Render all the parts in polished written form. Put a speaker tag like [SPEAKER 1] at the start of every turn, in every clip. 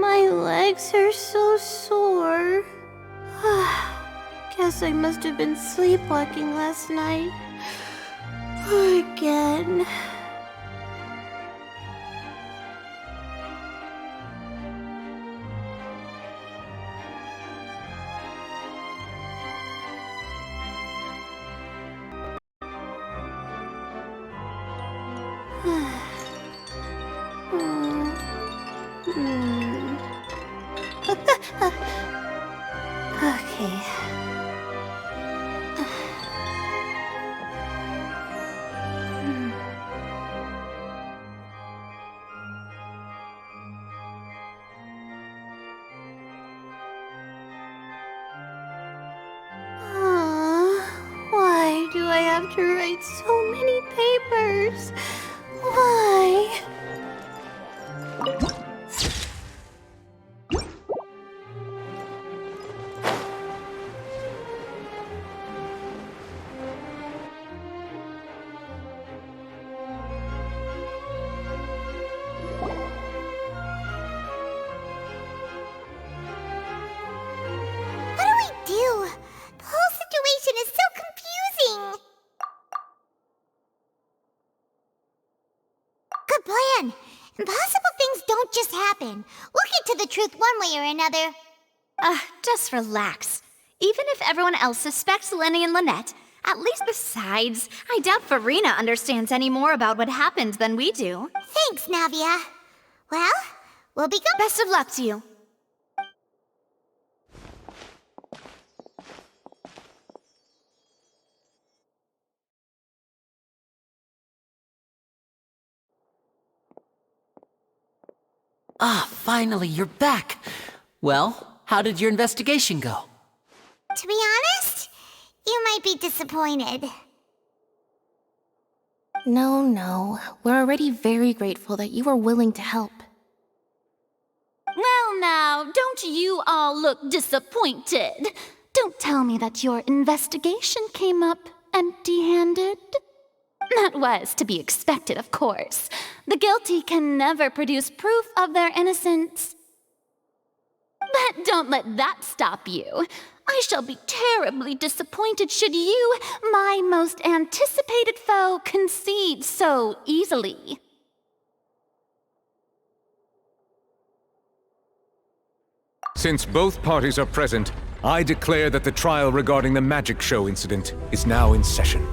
[SPEAKER 1] My legs are so sore. Guess I must have been sleepwalking last night. Again. Okay. Why do I have to write so many papers? Why?
[SPEAKER 2] The whole situation is so confusing. Good plan. Impossible things don't just happen. We'll get to the truth one way or another.
[SPEAKER 3] Just relax. Even if everyone else suspects Lenny and Lynette, at least besides, I doubt Farina understands any more about what happened than we do.
[SPEAKER 2] Thanks, Navia. Well, we'll be going.
[SPEAKER 3] Best of luck to you.
[SPEAKER 4] Finally, you're back. Well, how did your investigation go?
[SPEAKER 2] To be honest, you might be disappointed.
[SPEAKER 1] No. We're already very grateful that you were willing to help.
[SPEAKER 3] Well now, don't you all look disappointed. Don't tell me that your investigation came up empty-handed. That was to be expected, of course. The guilty can never produce proof of their innocence. But don't let that stop you. I shall be terribly disappointed should you, my most anticipated foe, concede so easily.
[SPEAKER 5] Since both parties are present, I declare that the trial regarding the magic show incident is now in session.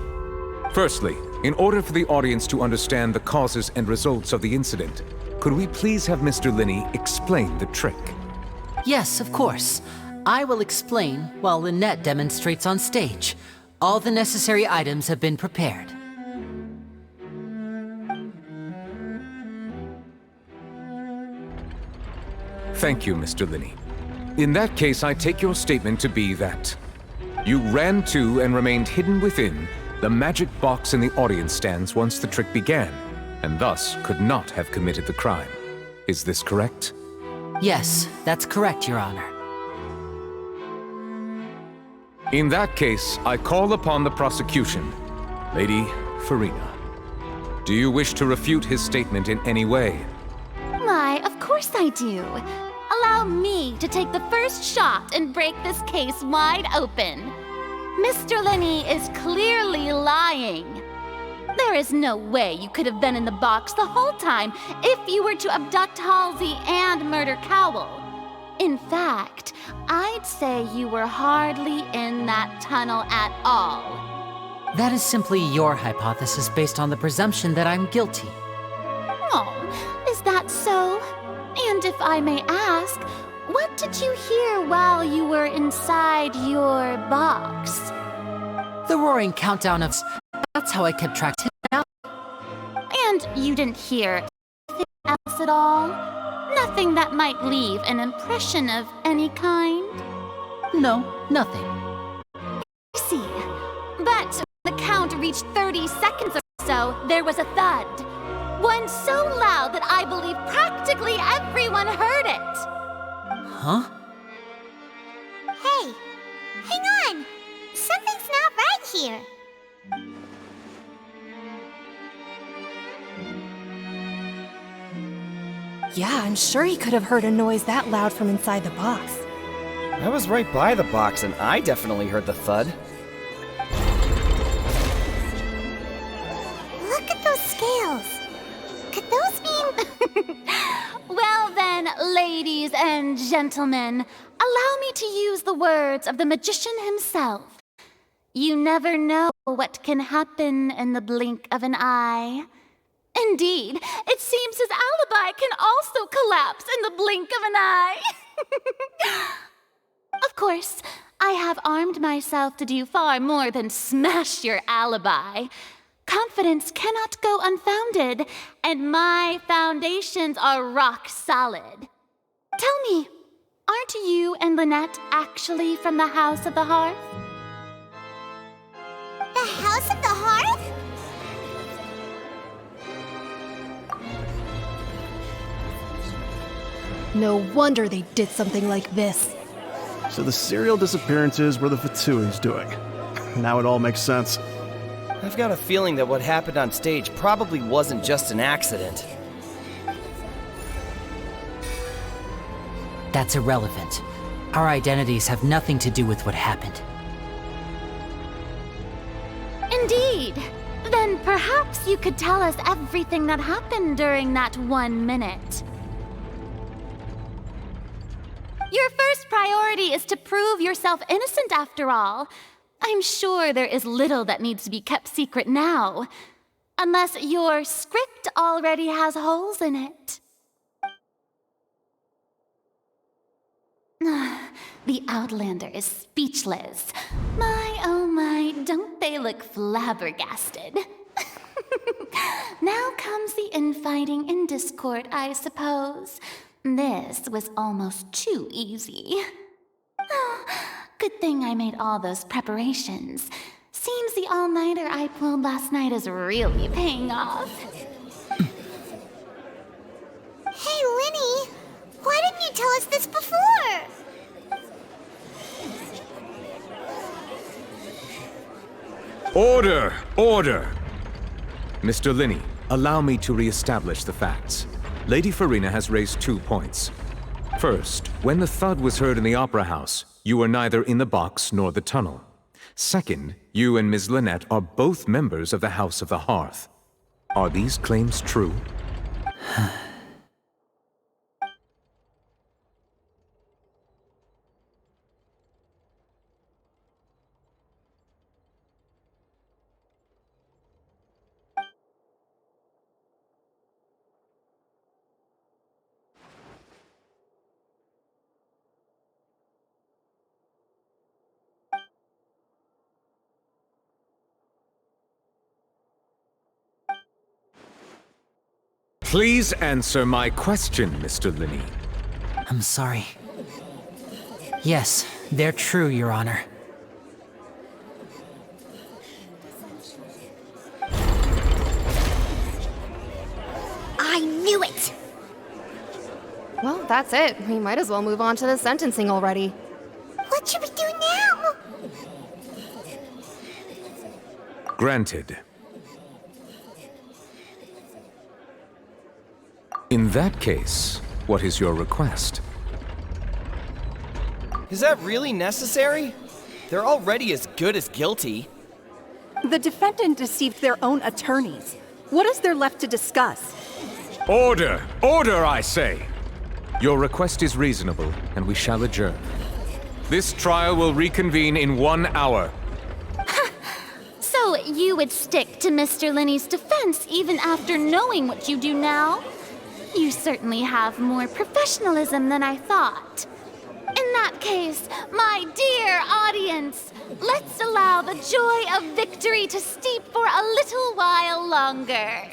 [SPEAKER 5] Firstly, in order for the audience to understand the causes and results of the incident, could we please have Mr. Linney explain the trick?
[SPEAKER 4] Yes, of course. I will explain while Lynette demonstrates on stage. All the necessary items have been prepared.
[SPEAKER 5] Thank you, Mr. Linney. In that case, I take your statement to be that you ran to and remained hidden within the magic box in the audience stands once the trick began, and thus could not have committed the crime. Is this correct?
[SPEAKER 4] Yes, that's correct, Your Honor.
[SPEAKER 5] In that case, I call upon the prosecution. Lady Farina, do you wish to refute his statement in any way?
[SPEAKER 3] Why, of course I do. Allow me to take the first shot and break this case wide open. Mr. Linney is clearly lying. There is no way you could have been in the box the whole time if you were to abduct Halsey and murder Cowell. In fact, I'd say you were hardly in that tunnel at all.
[SPEAKER 4] That is simply your hypothesis based on the presumption that I'm guilty.
[SPEAKER 3] Oh, is that so? And if I may ask, what did you hear while you were inside your box?
[SPEAKER 4] The roaring countdown of... That's how I kept track of it.
[SPEAKER 3] And you didn't hear anything else at all? Nothing that might leave an impression of any kind?
[SPEAKER 4] No, nothing.
[SPEAKER 3] I see. But when the count reached 30 seconds or so, there was a thud. One so loud that I believe practically everyone heard it.
[SPEAKER 4] Huh?
[SPEAKER 2] Hey, hang on. Something's not here.
[SPEAKER 6] Yeah, I'm sure he could have heard a noise that loud from inside the box.
[SPEAKER 7] I was right by the box and I definitely heard the thud.
[SPEAKER 2] Look at those scales. Could those mean...
[SPEAKER 3] Well then, ladies and gentlemen, allow me to use the words of the magician himself. You never know what can happen in the blink of an eye. Indeed, it seems his alibi can also collapse in the blink of an eye. Of course, I have armed myself to do far more than smash your alibi. Confidence cannot go unfounded, and my foundations are rock solid. Tell me, aren't you and Lynette actually from the House of the Hearth?
[SPEAKER 2] The House of the Hearth?
[SPEAKER 6] No wonder they did something like this.
[SPEAKER 8] So the serial disappearances were the Fatui's doing. Now it all makes sense.
[SPEAKER 7] I've got a feeling that what happened on stage probably wasn't just an accident.
[SPEAKER 4] That's irrelevant. Our identities have nothing to do with what happened.
[SPEAKER 3] Indeed. Then perhaps you could tell us everything that happened during that 1 minute. Your first priority is to prove yourself innocent after all. I'm sure there is little that needs to be kept secret now. Unless your script already has holes in it. The Outlander is speechless. My, oh my, don't they look flabbergasted? Now comes the infighting and discord, I suppose. This was almost too easy. Good thing I made all those preparations. Seems the all-nighter I pulled last night is really paying off.
[SPEAKER 2] Hey, Linny, why didn't you tell us this before?
[SPEAKER 5] Order! Order! Mr. Linney, allow me to re-establish the facts. Lady Farina has raised 2 points. First, when the thud was heard in the Opera House, you were neither in the box nor the tunnel. Second, you and Ms. Lynette are both members of the House of the Hearth. Are these claims true? Please answer my question, Mr. Linney.
[SPEAKER 4] I'm sorry. Yes, they're true, Your Honor.
[SPEAKER 2] I knew it!
[SPEAKER 6] Well, that's it. We might as well move on to the sentencing already.
[SPEAKER 2] What should we do now?
[SPEAKER 5] Granted. In that case, what is your request?
[SPEAKER 7] Is that really necessary? They're already as good as guilty.
[SPEAKER 9] The defendant deceived their own attorneys. What is there left to discuss?
[SPEAKER 5] Order! Order, I say! Your request is reasonable, and we shall adjourn. This trial will reconvene in 1 hour.
[SPEAKER 3] So you would stick to Mr. Linney's defense even after knowing what you do now? You certainly have more professionalism than I thought. In that case, my dear audience, let's allow the joy of victory to steep for a little while longer.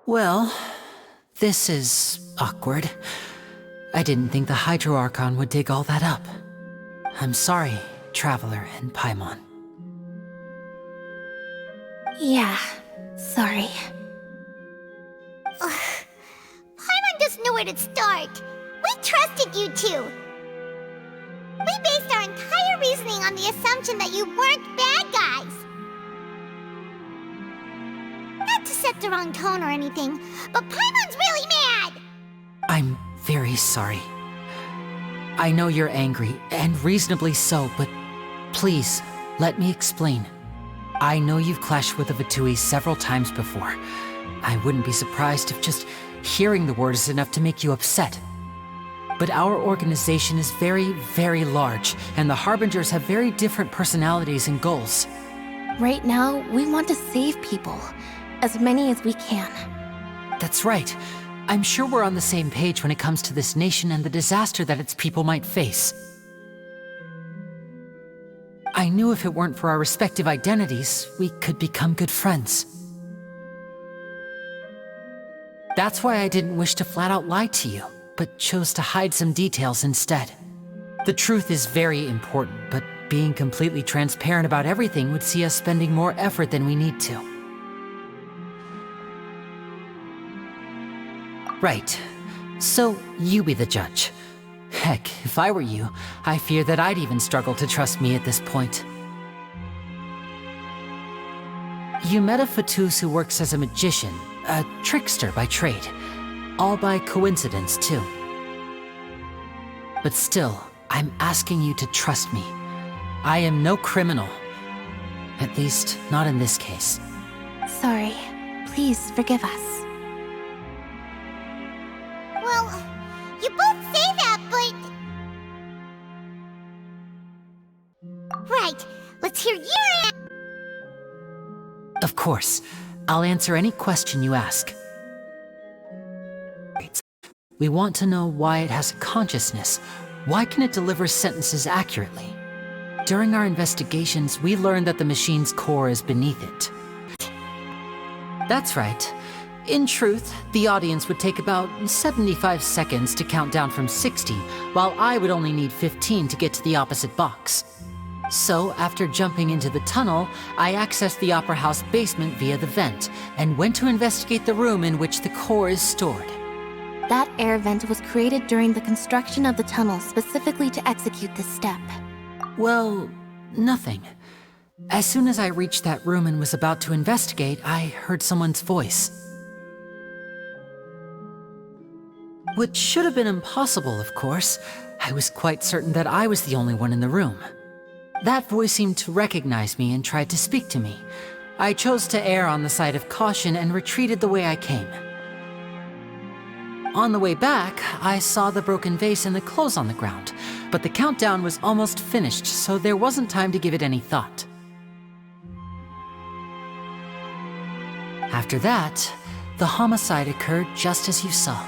[SPEAKER 4] Well, this is awkward. I didn't think the Hydro Archon would dig all that up. I'm sorry, Traveler and Paimon.
[SPEAKER 1] Yeah, sorry.
[SPEAKER 2] Paimon doesn't know where to start. We trusted you two. We based our entire reasoning on the assumption that you weren't bad guys. Not to set the wrong tone or anything, but Paimon's really mad!
[SPEAKER 4] I'm very sorry. I know you're angry, and reasonably so, but please, let me explain. I know you've clashed with the Vitui several times before. I wouldn't be surprised if just hearing the word is enough to make you upset. But our organization is very, very large, and the Harbingers have very different personalities and goals.
[SPEAKER 1] Right now, we want to save people. As many as we can.
[SPEAKER 4] That's right. I'm sure we're on the same page when it comes to this nation and the disaster that its people might face. I knew if it weren't for our respective identities, we could become good friends. That's why I didn't wish to flat out lie to you, but chose to hide some details instead. The truth is very important, but being completely transparent about everything would see us spending more effort than we need to. Right. So, you be the judge. Heck, if I were you, I fear that I'd even struggle to trust me at this point. You met a Fatus who works as a magician, a trickster by trade. All by coincidence, too. But still, I'm asking you to trust me. I am no criminal. At least, not in this case.
[SPEAKER 1] Sorry. Please forgive us.
[SPEAKER 2] Well, you both say that, but... Right, let's hear your
[SPEAKER 4] Of course. I'll answer any question you ask. We want to know why it has a consciousness. Why can it deliver sentences accurately? During our investigations, we learned that the machine's core is beneath it. That's right. In truth, the audience would take about 75 seconds to count down from 60, while I would only need 15 to get to the opposite box. So, after jumping into the tunnel, I accessed the Opera House basement via the vent, and went to investigate the room in which the core is stored.
[SPEAKER 1] That air vent was created during the construction of the tunnel specifically to execute this step.
[SPEAKER 4] Well, nothing. As soon as I reached that room and was about to investigate, I heard someone's voice. Which should have been impossible, of course. I was quite certain that I was the only one in the room. That voice seemed to recognize me and tried to speak to me. I chose to err on the side of caution and retreated the way I came. On the way back, I saw the broken vase and the clothes on the ground, but the countdown was almost finished, so there wasn't time to give it any thought. After that, the homicide occurred just as you saw.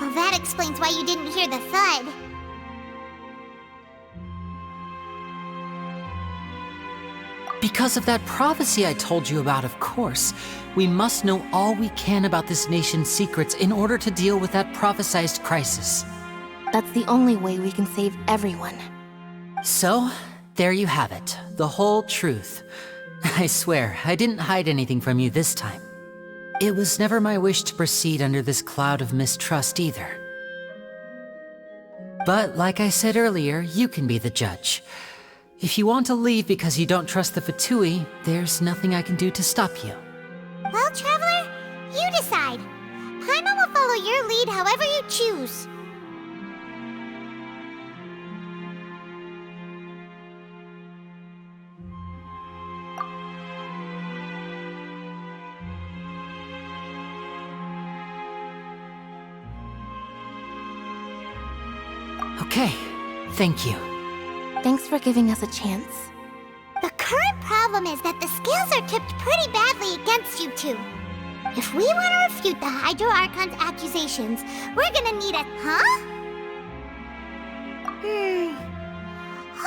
[SPEAKER 2] Well, that explains why you didn't hear the thud.
[SPEAKER 4] Because of that prophecy I told you about, of course. We must know all we can about this nation's secrets in order to deal with that prophesized crisis.
[SPEAKER 1] That's the only way we can save everyone.
[SPEAKER 4] So, there you have it. The whole truth. I swear, I didn't hide anything from you this time. It was never my wish to proceed under this cloud of mistrust either. But like I said earlier, you can be the judge. If you want to leave because you don't trust the Fatui, there's nothing I can do to stop you.
[SPEAKER 2] Well, Traveler, you decide. Paimon will follow your lead however you choose.
[SPEAKER 4] Okay, thank you.
[SPEAKER 1] Thanks for giving us a chance.
[SPEAKER 2] The current problem is that the scales are tipped pretty badly against you two. If we want to refute the Hydro Archon's accusations, we're gonna need a... Huh?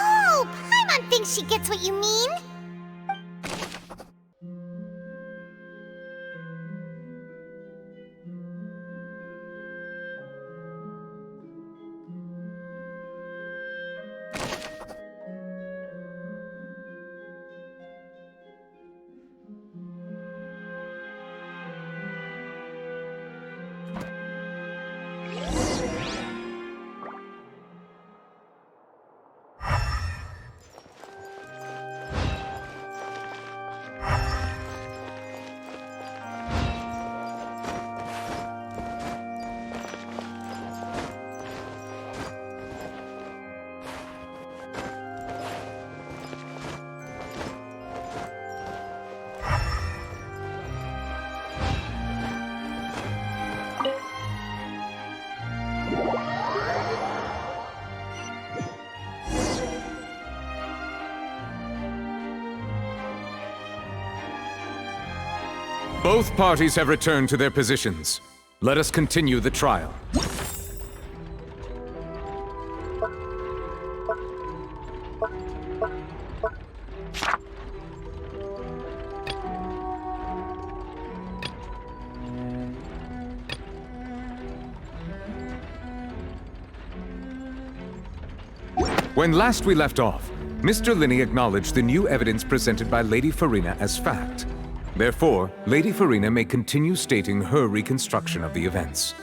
[SPEAKER 2] Oh, Paimon thinks she gets what you mean.
[SPEAKER 5] Both parties have returned to their positions. Let us continue the trial. When last we left off, Mr. Linney acknowledged the new evidence presented by Lady Farina as fact. Therefore, Lady Farina may continue stating her reconstruction of the events.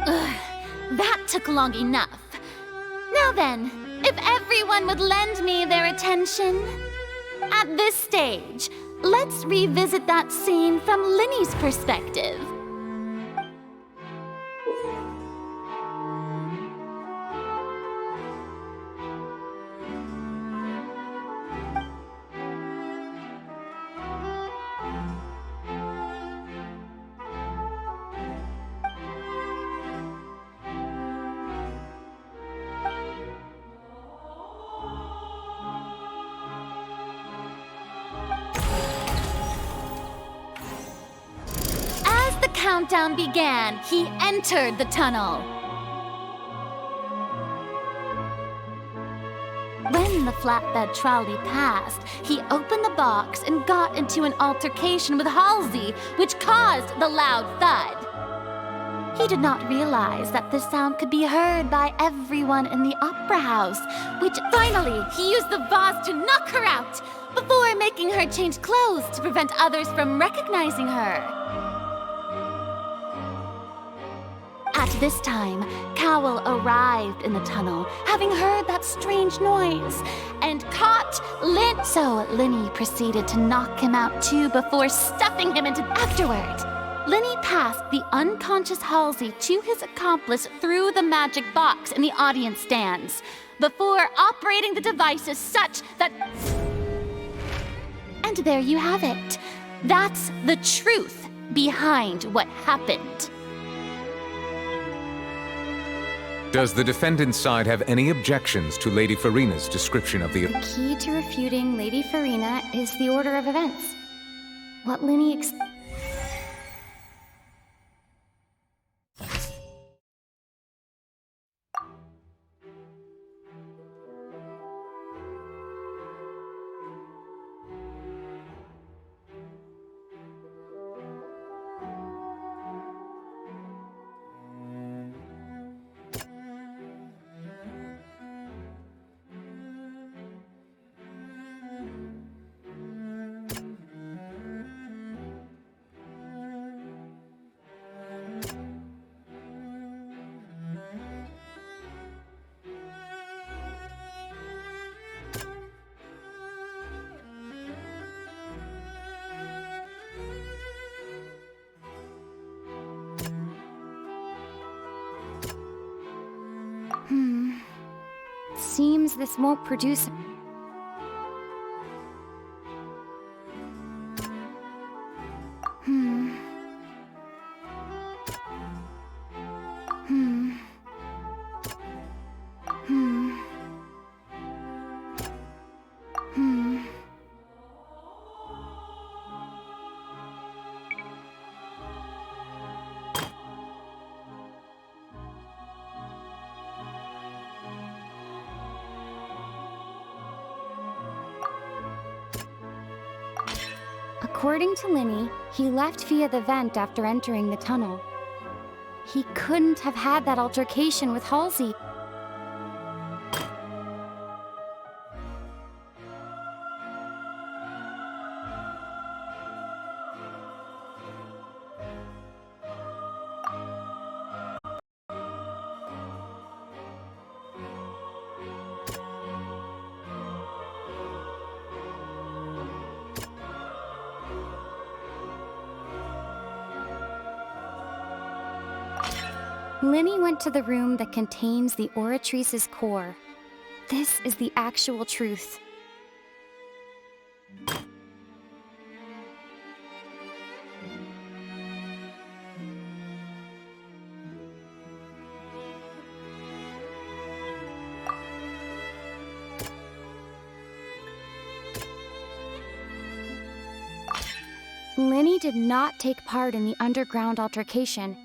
[SPEAKER 3] That took long enough. Now then, if everyone would lend me their attention. At this stage, let's revisit that scene from Linney's perspective. Countdown began, he entered the tunnel. When the flatbed trolley passed, he opened the box and got into an altercation with Halsey, which caused the loud thud. He did not realize that the sound could be heard by everyone in the opera house, which finally he used the vase to knock her out, before making her change clothes to prevent others from recognizing her. At this time, Cowell arrived in the tunnel, having heard that strange noise, and caught Lynn. So Linney proceeded to knock him out too before stuffing him into. Afterward, Linney passed the unconscious Halsey to his accomplice through the magic box in the audience stands, before operating the devices such that. And there you have it. That's the truth behind what happened.
[SPEAKER 5] Does the defendant's side have any objections to Lady Farina's description of the...
[SPEAKER 10] The key to refuting Lady Farina is the order of events. What Linney Seems this won't produce... According to Linney, he left via the vent after entering the tunnel. He couldn't have had that altercation with Halsey. Linney went to the room that contains the Oratrice's core. This is the actual truth. Linny did not take part in the underground altercation.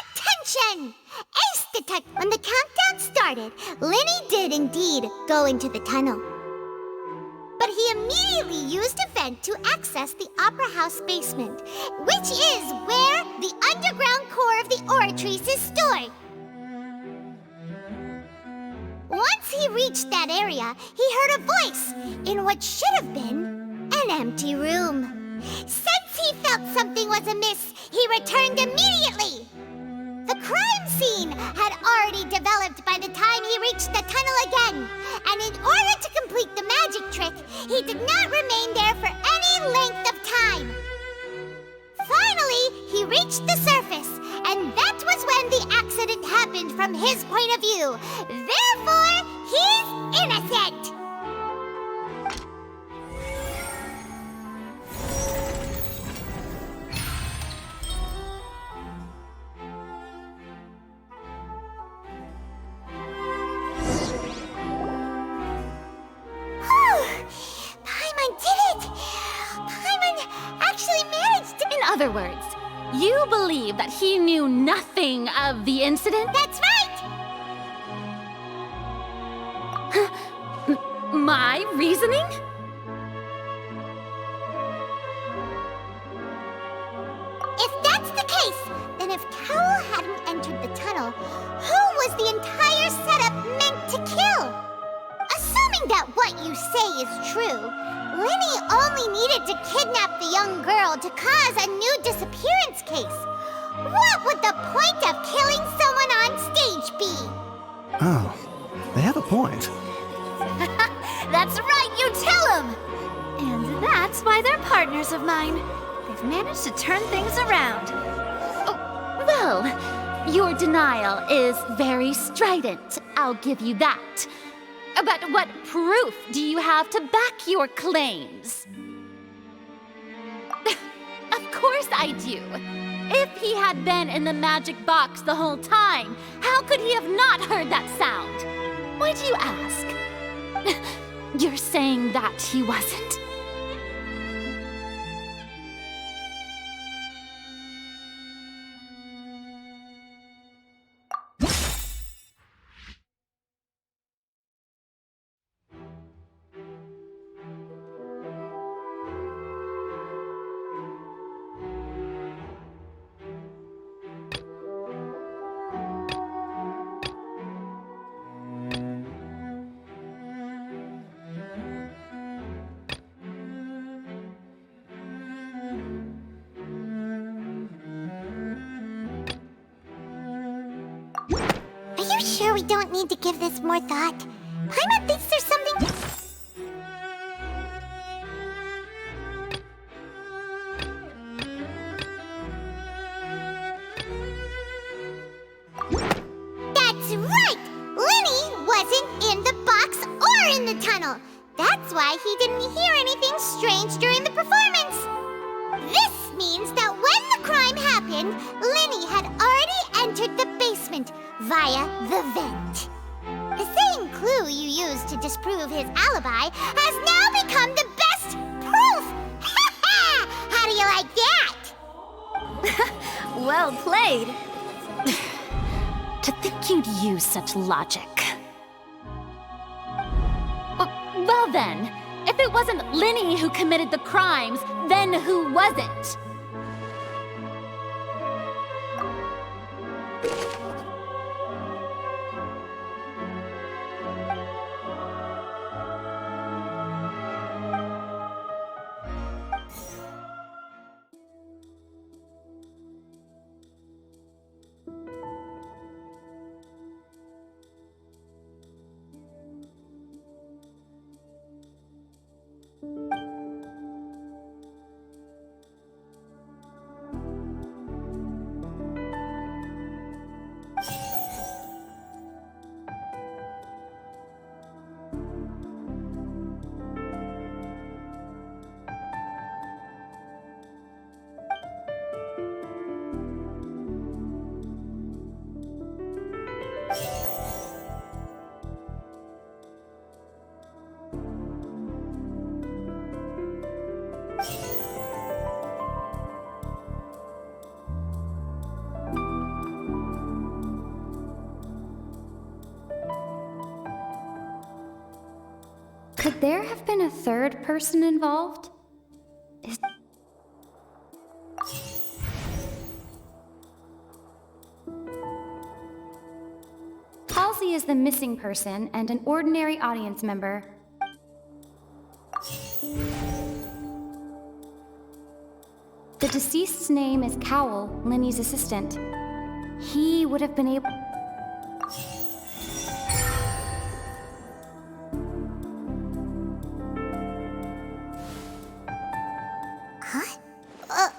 [SPEAKER 2] Attention! Ace detect! When the countdown started, Linny did indeed go into the tunnel. But he immediately used a vent to access the Opera House basement, which is where the underground core of the Oratrice is stored. Once he reached that area, he heard a voice in what should have been an empty room. Since he felt something was amiss, he returned immediately. The crime scene had already developed by the time he reached the tunnel again, and in order to complete the magic trick, he did not remain there for any length of time. Finally, he reached the surface, and that was when the accident happened from his point of view. Therefore, he's innocent!
[SPEAKER 3] In other words, you believe that he knew nothing of the incident?
[SPEAKER 2] That's right!
[SPEAKER 3] My reasoning?
[SPEAKER 2] If that's the case, then if Carol hadn't entered the tunnel, who was the entire setup meant to kill? Assuming that what you say is true, Linny only needed to kidnap the young girl to cause a new disappearance case. What would the point of killing someone on stage be?
[SPEAKER 8] Oh, they have a point.
[SPEAKER 3] That's right, you tell him!
[SPEAKER 11] And that's why they're partners of mine. They've managed to turn things around.
[SPEAKER 3] Oh, well, your denial is very strident, I'll give you that. But what proof do you have to back your claims? Of course I do. If he had been in the magic box the whole time, how could he have not heard that sound? Why do you ask? You're saying that he wasn't.
[SPEAKER 2] Are you sure we don't need to give this more thought? Paimon thinks there's something... That's right! Linny wasn't in the box or in the tunnel. That's why he didn't hear anything strange during the performance. This means that when the crime happened, Linny had already entered the basement via the vent. The same clue you used to disprove his alibi has now become the best proof! Ha ha! How do you like that?
[SPEAKER 11] Well played.
[SPEAKER 3] To think you'd use such logic. Well then, if it wasn't Linny who committed the crimes, then who was it?
[SPEAKER 10] Could there have been a third person involved? Halsey is the missing person and an ordinary audience member. The deceased's name is Cowell, Linny's assistant. He would have been able...
[SPEAKER 2] Huh?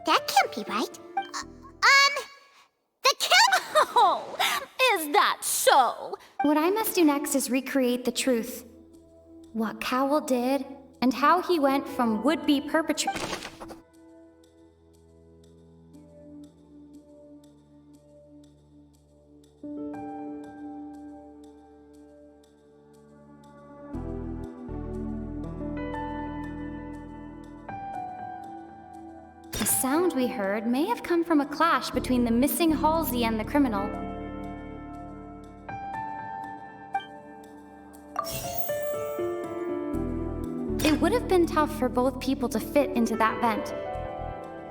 [SPEAKER 2] That can't be right. The killer...
[SPEAKER 3] Oh, is that so?
[SPEAKER 10] What I must do next is recreate the truth. What Cowell did, and how he went from would-be perpetrator... The sound we heard may have come from a clash between the missing Halsey and the criminal. It would have been tough for both people to fit into that vent.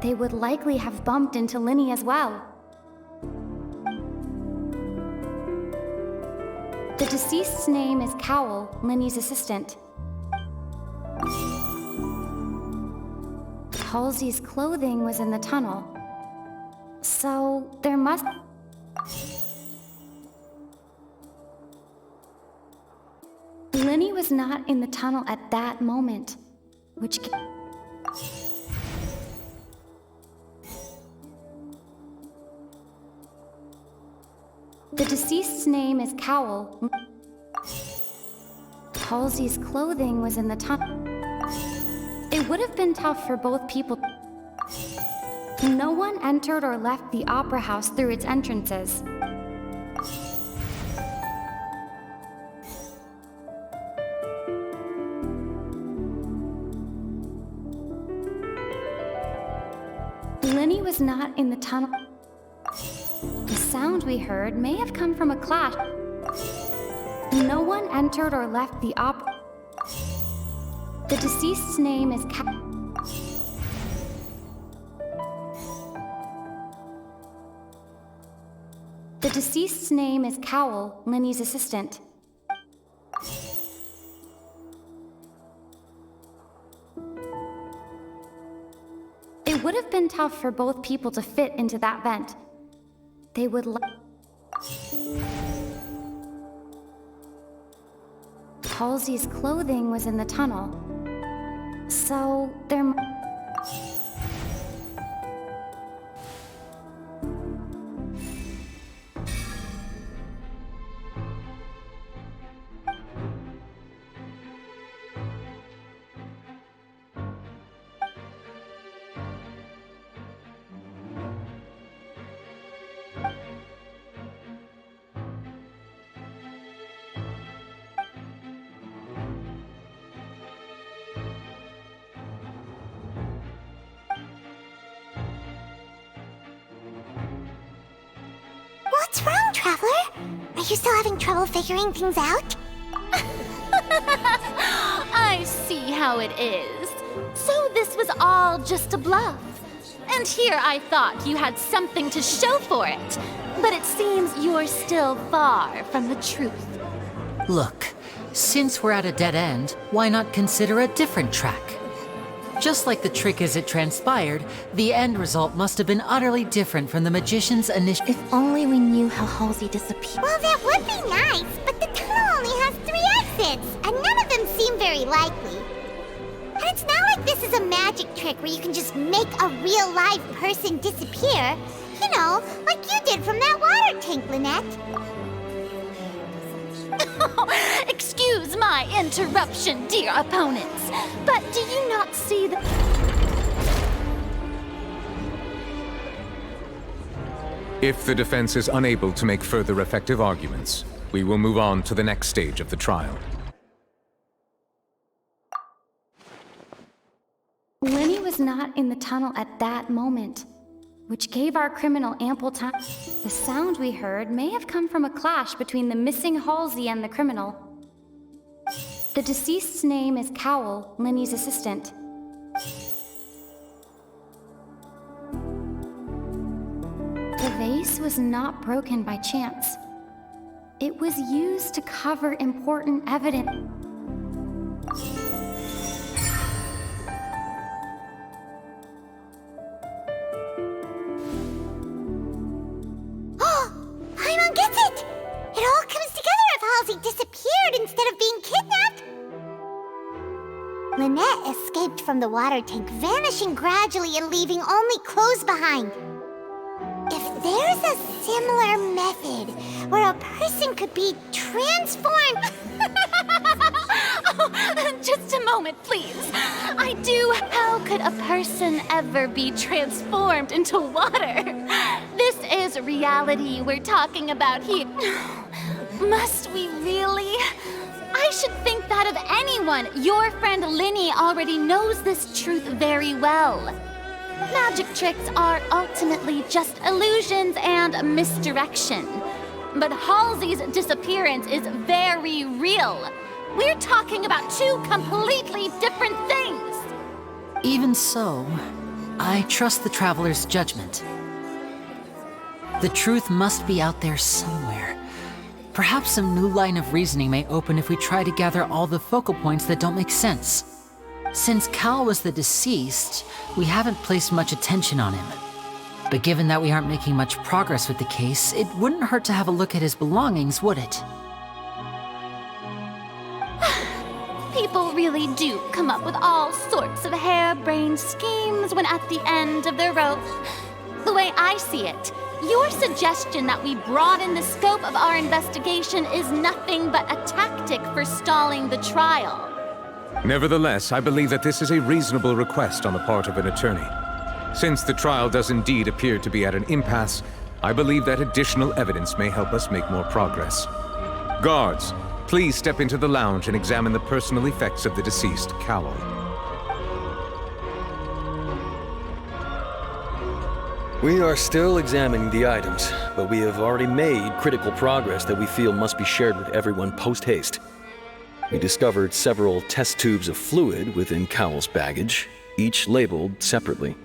[SPEAKER 10] They would likely have bumped into Linny as well. The deceased's name is Cowell, Linny's assistant. Halsey's clothing was in the tunnel. So, there must... Linny was not in the tunnel at that moment, which... The deceased's name is Cowell. Halsey's clothing was in the tunnel. It would have been tough for both people. No one entered or left the opera house through its entrances. Linny was not in the tunnel. The sound we heard may have come from a clash. No one entered or left the opera. The deceased's name is The deceased's name is Cowell, Linny's assistant. It would have been tough for both people to fit into that vent. They would Halsey's clothing was in the tunnel. So, there...
[SPEAKER 2] What's wrong, Traveler? Are you still having trouble figuring things out?
[SPEAKER 3] I see how it is. So this was all just a bluff. And here I thought you had something to show for it. But it seems you're still far from the truth.
[SPEAKER 4] Look, since we're at a dead end, why not consider a different track? Just like the trick as it transpired, the end result must have been utterly different from the magician's initial...
[SPEAKER 1] If only we knew how Halsey disappeared.
[SPEAKER 2] Well, that would be nice, but the tunnel only has 3 exits, and none of them seem very likely. And it's not like this is a magic trick where you can just make a real live person disappear. You know, like you did from that water tank, Lynette.
[SPEAKER 3] Excuse my interruption, dear opponents, but do you not see the...
[SPEAKER 5] If the defense is unable to make further effective arguments, we will move on to the next stage of the trial.
[SPEAKER 10] Linny was not in the tunnel at that moment, which gave our criminal ample time. The sound we heard may have come from a clash between the missing Halsey and the criminal. The deceased's name is Cowell, Linny's assistant. The vase was not broken by chance. It was used to cover important evidence.
[SPEAKER 2] Paimon gets it! It all comes together if Halsey disappeared instead of being kidnapped. Lynette escaped from the water tank, vanishing gradually and leaving only clothes behind. If there's a similar method where a person could be transformed...
[SPEAKER 3] Oh, just a moment, please. How could a person ever be transformed into water? This is reality we're talking about here. Must we really? I should think that of anyone. Your friend Linny already knows this truth very well. Magic tricks are ultimately just illusions and misdirection. But Halsey's disappearance is very real. We're talking about two completely different things.
[SPEAKER 4] Even so, I trust the traveler's judgment. The truth must be out there somewhere. Perhaps a new line of reasoning may open if we try to gather all the focal points that don't make sense. Since Cal was the deceased, we haven't placed much attention on him. But given that we aren't making much progress with the case, it wouldn't hurt to have a look at his belongings, would it?
[SPEAKER 3] People really do come up with all sorts of harebrained schemes when at the end of the rope. The way I see it, your suggestion that we broaden the scope of our investigation is nothing but a tactic for stalling the trial.
[SPEAKER 5] Nevertheless, I believe that this is a reasonable request on the part of an attorney. Since the trial does indeed appear to be at an impasse, I believe that additional evidence may help us make more progress. Guards, please step into the lounge and examine the personal effects of the deceased Cowell.
[SPEAKER 12] We are still examining the items, but we have already made critical progress that we feel must be shared with everyone post-haste. We discovered several test tubes of fluid within Cowell's baggage, each labeled separately.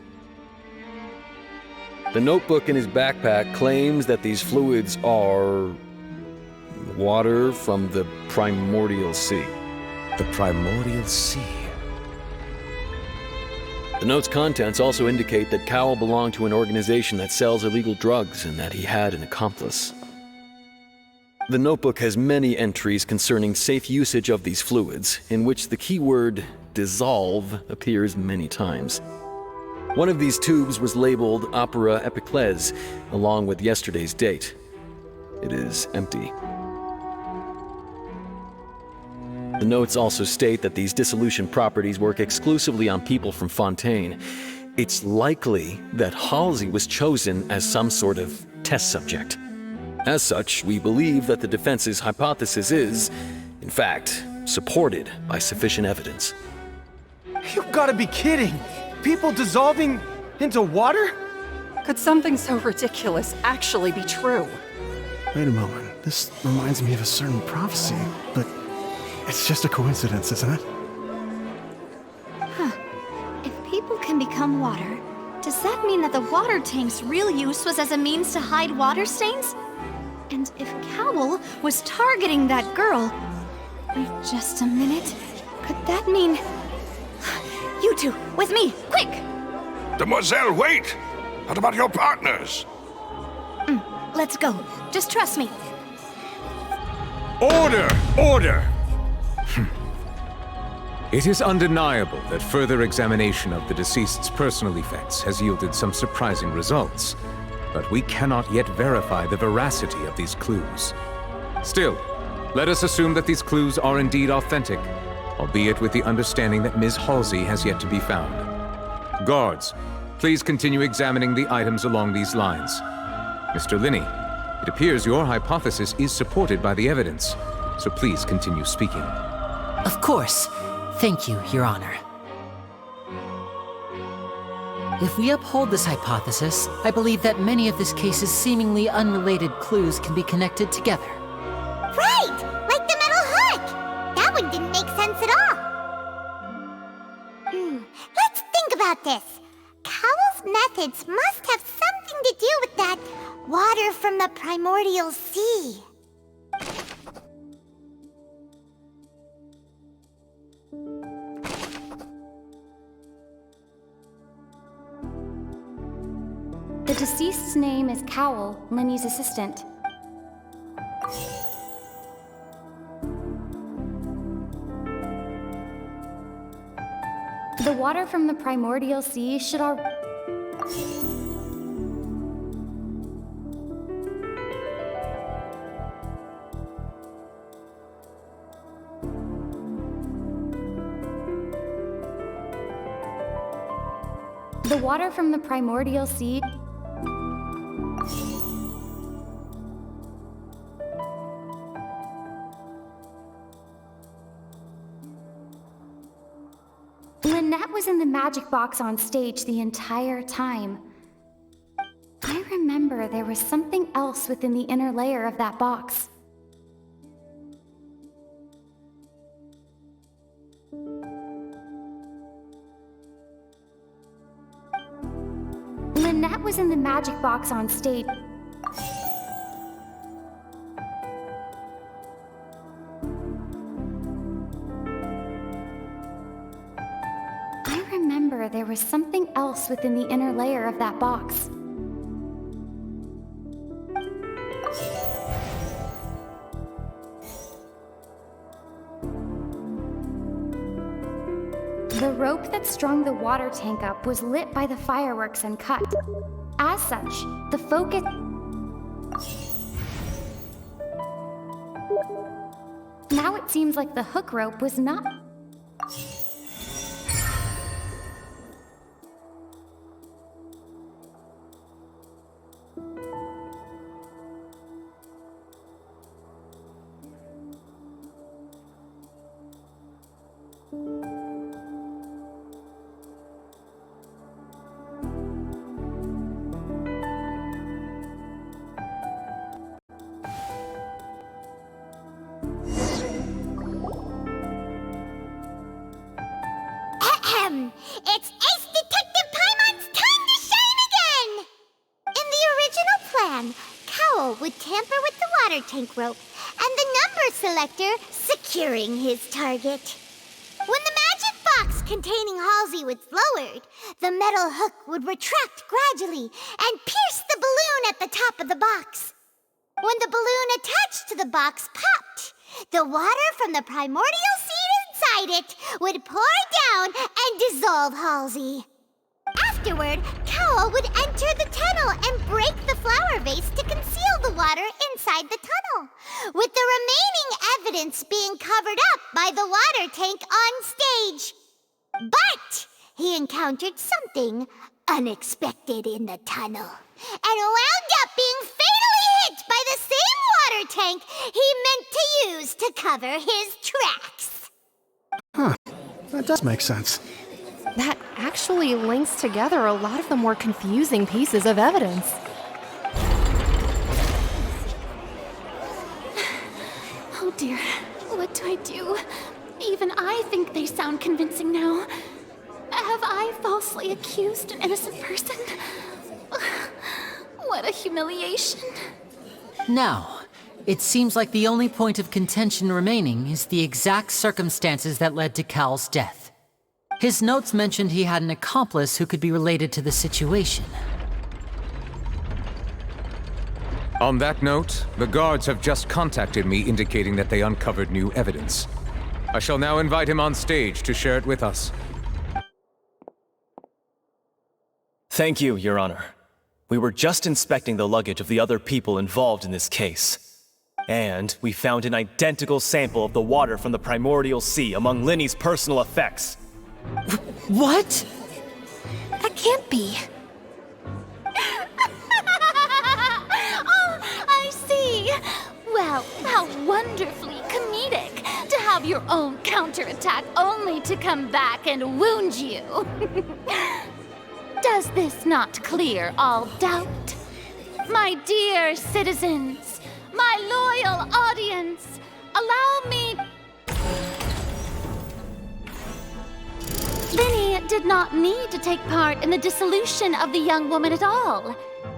[SPEAKER 12] The notebook in his backpack claims that these fluids are water from the primordial sea.
[SPEAKER 5] The primordial sea?
[SPEAKER 12] The note's contents also indicate that Cowell belonged to an organization that sells illegal drugs and that he had an accomplice. The notebook has many entries concerning safe usage of these fluids, in which the keyword dissolve appears many times. One of these tubes was labeled Opera Epiclese, along with yesterday's date. It is empty. The notes also state that these dissolution properties work exclusively on people from Fontaine. It's likely that Halsey was chosen as some sort of test subject. As such, we believe that the defense's hypothesis is, in fact, supported by sufficient evidence.
[SPEAKER 13] You've got to be kidding! People dissolving into water?
[SPEAKER 9] Could something so ridiculous actually be true?
[SPEAKER 8] Wait a moment. This reminds me of a certain prophecy, but it's just a coincidence, isn't it?
[SPEAKER 11] Huh. If people can become water, does that mean that the water tank's real use was as a means to hide water stains? And if Cowell was targeting that girl... Wait just a minute. Could that mean... You two, with me, quick!
[SPEAKER 14] Demoiselle, wait! What about your partners?
[SPEAKER 11] Let's go. Just trust me.
[SPEAKER 5] Order! Order! It is undeniable that further examination of the deceased's personal effects has yielded some surprising results, but we cannot yet verify the veracity of these clues. Still, let us assume that these clues are indeed authentic, albeit with the understanding that Ms. Halsey has yet to be found. Guards, please continue examining the items along these lines. Mr. Linny, it appears your hypothesis is supported by the evidence, so please continue speaking.
[SPEAKER 4] Of course. Thank you, Your Honor. If we uphold this hypothesis, I believe that many of this case's seemingly unrelated clues can be connected together.
[SPEAKER 2] Right! Like the metal hook! That one didn't make make sense at all. Let's think about this. Cowell's methods must have something to do with that water from the primordial sea.
[SPEAKER 10] The deceased's name is Cowell, Lenny's assistant. The water from the primordial sea should The water from the primordial sea Lynette was in the magic box on stage the entire time. I remember there was something else within the inner layer of that box. Lynette was in the magic box on stage. I remember there was something else within the inner layer of that box. The rope that strung the water tank up was lit by the fireworks and cut. As such, the focus... Now it seems like the hook rope was not...
[SPEAKER 2] It's Ace Detective Paimon's time to shine again! In the original plan, Cowell would tamper with the water tank rope and the number selector securing his target. When the magic box containing Halsey was lowered, the metal hook would retract gradually and pierce the balloon at the top of the box. When the balloon attached to the box popped, the water from the primordial seed inside it would pour down and dissolve Halsey. Afterward, Cowell would enter the tunnel and break the flower vase to conceal the water inside the tunnel, with the remaining evidence being covered up by the water tank on stage. But he encountered something unexpected in the tunnel and wound up being fatally hit by the same water tank he meant to use to cover his tracks.
[SPEAKER 8] Huh. That does make sense.
[SPEAKER 6] That actually links together a lot of the more confusing pieces of evidence.
[SPEAKER 3] Oh dear, what do I do? Even I think they sound convincing now. Have I falsely accused an innocent person? What a humiliation.
[SPEAKER 4] Now, it seems like the only point of contention remaining is the exact circumstances that led to Cal's death. His notes mentioned he had an accomplice who could be related to the situation.
[SPEAKER 5] On that note, the guards have just contacted me indicating that they uncovered new evidence. I shall now invite him on stage to share it with us.
[SPEAKER 15] Thank you, Your Honor. We were just inspecting the luggage of the other people involved in this case. And we found an identical sample of the water from the primordial sea among Lenny's personal effects.
[SPEAKER 4] What?
[SPEAKER 11] That can't be.
[SPEAKER 3] Oh, I see. Well, how wonderfully comedic to have your own counterattack only to come back and wound you. Does this not clear all doubt? My dear citizens, my loyal audience, allow me... did not need to take part in the dissolution of the young woman at all.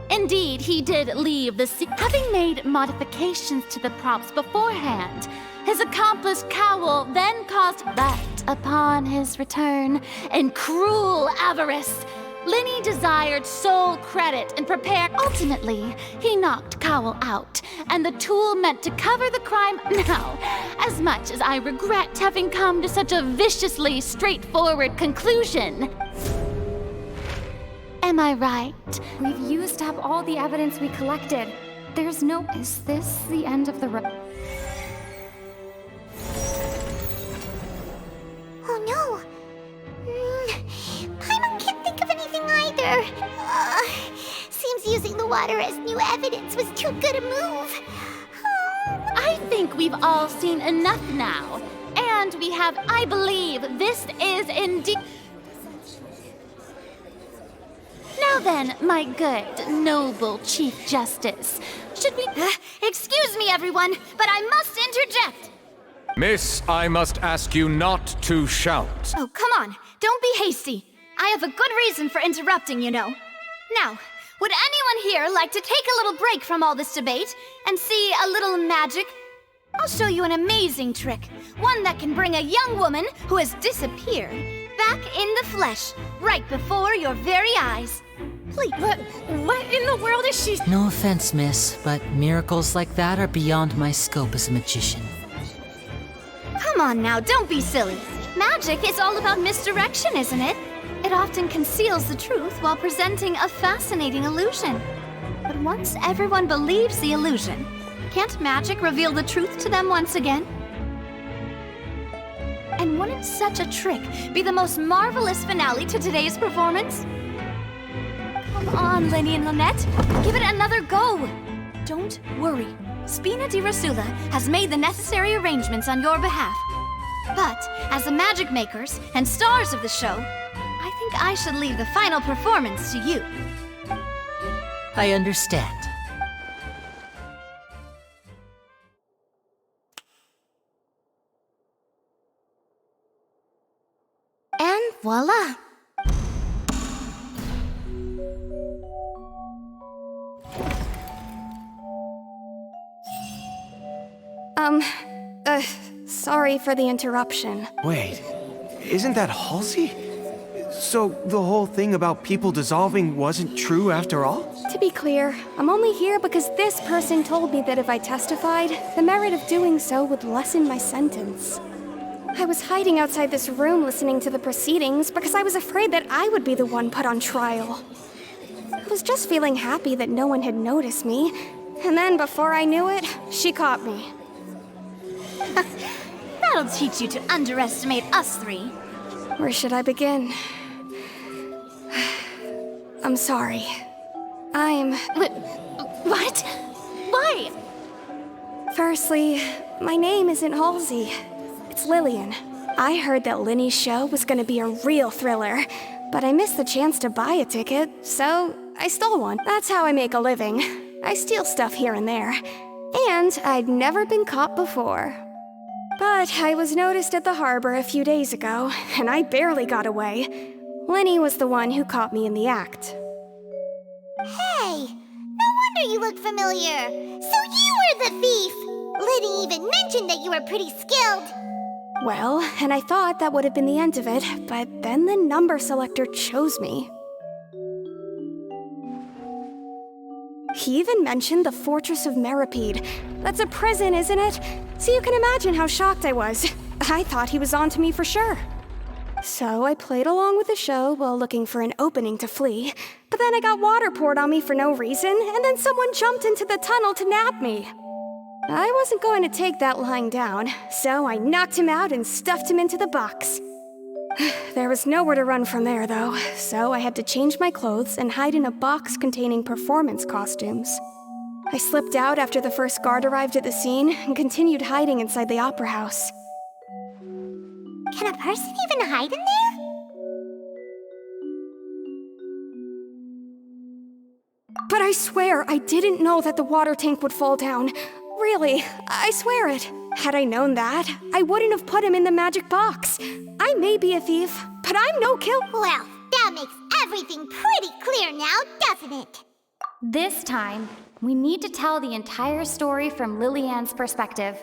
[SPEAKER 3] Indeed, he did leave the scene, having made modifications to the props beforehand. His accomplice Cowell then caused that upon his return, in cruel avarice, Lenny desired sole credit and prepared. Ultimately, he knocked Cowell out, and the tool meant to cover the crime. Now, as much as I regret having come to such a viciously straightforward conclusion, am I right?
[SPEAKER 10] We've used up all the evidence we collected. There's no... Is this the end of the road?
[SPEAKER 2] Oh no! Paimon can't think of anything either. Seems using the water as new evidence was too good a move.
[SPEAKER 3] I think we've all seen enough now. And we have, I believe, this is indeed... Now then, my good, noble Chief Justice, should we...
[SPEAKER 11] Excuse me, everyone, but I must interject!
[SPEAKER 5] Miss, I must ask you not to shout.
[SPEAKER 11] Oh, come on. Don't be hasty. I have a good reason for interrupting, you know. Now, would anyone here like to take a little break from all this debate and see a little magic? I'll show you an amazing trick. One that can bring a young woman who has disappeared back in the flesh, right before your very eyes. Please.
[SPEAKER 3] What in the world is she...
[SPEAKER 4] No offense, miss, but miracles like that are beyond my scope as a magician.
[SPEAKER 11] Come on now, don't be silly. Magic is all about misdirection, isn't it? It often conceals the truth while presenting a fascinating illusion. But once everyone believes the illusion, can't magic reveal the truth to them once again? And wouldn't such a trick be the most marvelous finale to today's performance? Come on, Lenny and Lynette. Give it another go. Don't worry. Spina di Rasula has made the necessary arrangements on your behalf. But, as the magic makers and stars of the show, I think I should leave the final performance to you.
[SPEAKER 4] I understand.
[SPEAKER 1] And voila!
[SPEAKER 6] Sorry for the interruption.
[SPEAKER 13] Wait, isn't that Halsey? So the whole thing about people dissolving wasn't true after all?
[SPEAKER 6] To be clear, I'm only here because this person told me that if I testified, the merit of doing so would lessen my sentence. I was hiding outside this room listening to the proceedings because I was afraid that I would be the one put on trial. I was just feeling happy that no one had noticed me, and then before I knew it, she caught me.
[SPEAKER 11] That'll teach you to underestimate us three.
[SPEAKER 6] Where should I begin? I'm sorry.
[SPEAKER 3] What? Why?
[SPEAKER 6] Firstly, my name isn't Halsey. It's Lillian. I heard that Lenny's show was gonna be a real thriller, but I missed the chance to buy a ticket, so I stole one. That's how I make a living. I steal stuff here and there. And I'd never been caught before. But I was noticed at the harbor a few days ago, and I barely got away. Lenny was the one who caught me in the act.
[SPEAKER 2] Hey, no wonder you look familiar. So you were the thief. Liddy even mentioned that you were pretty skilled.
[SPEAKER 6] Well, and I thought that would have been the end of it, but then the number selector chose me. He even mentioned the Fortress of Meripede. That's a prison, isn't it? So you can imagine how shocked I was. I thought he was onto me for sure. So I played along with the show while looking for an opening to flee. But then I got water poured on me for no reason, and then someone jumped into the tunnel to nab me. I wasn't going to take that lying down, so I knocked him out and stuffed him into the box. There was nowhere to run from there, though, so I had to change my clothes and hide in a box containing performance costumes. I slipped out after the first guard arrived at the scene and continued hiding inside the opera house.
[SPEAKER 2] Can a person even hide in there?
[SPEAKER 6] But I swear I didn't know that the water tank would fall down. Really, I swear it. Had I known that, I wouldn't have put him in the magic box. I may be a thief, But I'm no kill.
[SPEAKER 2] Well, that makes everything pretty clear now, doesn't it?
[SPEAKER 10] This time, we need to tell the entire story from Lillian's perspective.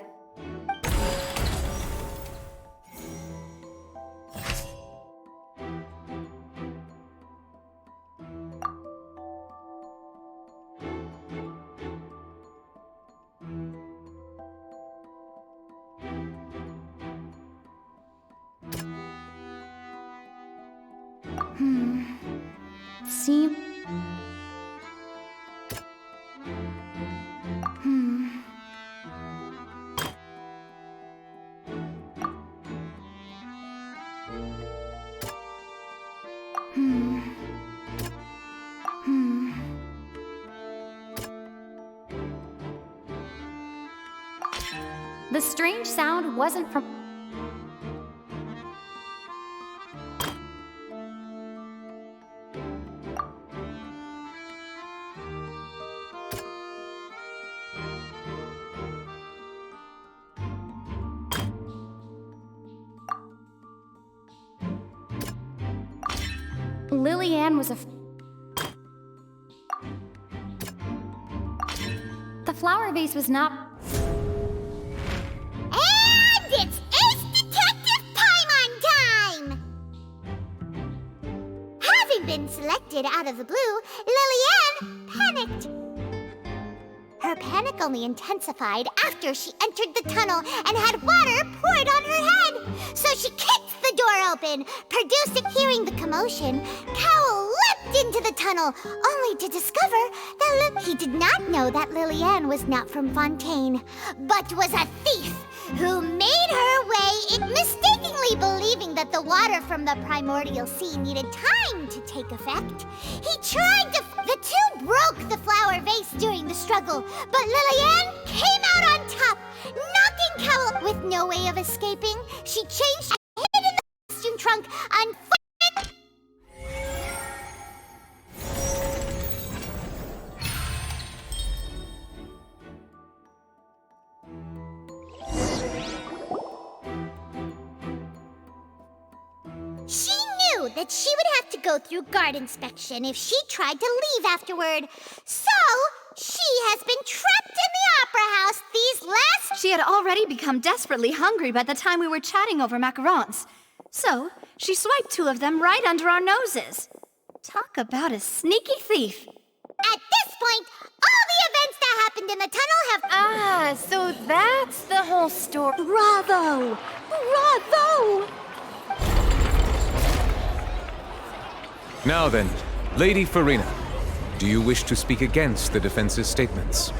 [SPEAKER 10] See? The strange sound wasn't from... Lillian was The flower vase was not...
[SPEAKER 2] And it's Ace Detective Paimon time! Having been selected out of the blue, Lillian panicked. Her panic only intensified after she entered the tunnel and had water poured on her head. So she kicked the door open. Producing hearing the commotion, Cowell leapt into the tunnel, only to discover that he did not know that Lillian was not from Fontaine, but was a thief who made her way, mistakenly believing that the water from the primordial sea needed time to take effect. He tried to... The two broke the flower vase during the struggle, but Lillian came out on top, knocking Cowell with no way of escaping. She changed and hid in the costume trunk, unfortunately... She knew that she would have to go through guard inspection if she tried to leave afterward. So, she has been trapped in the opera house these last...
[SPEAKER 11] She had already become desperately hungry by the time we were chatting over macarons. So, she swiped 2 of them right under our noses. Talk about a sneaky thief.
[SPEAKER 2] At this point, all the events that happened in the tunnel have...
[SPEAKER 3] Ah, so that's the whole story.
[SPEAKER 11] Bravo! Bravo!
[SPEAKER 5] Now then, Lady Farina, do you wish to speak against the defense's statements?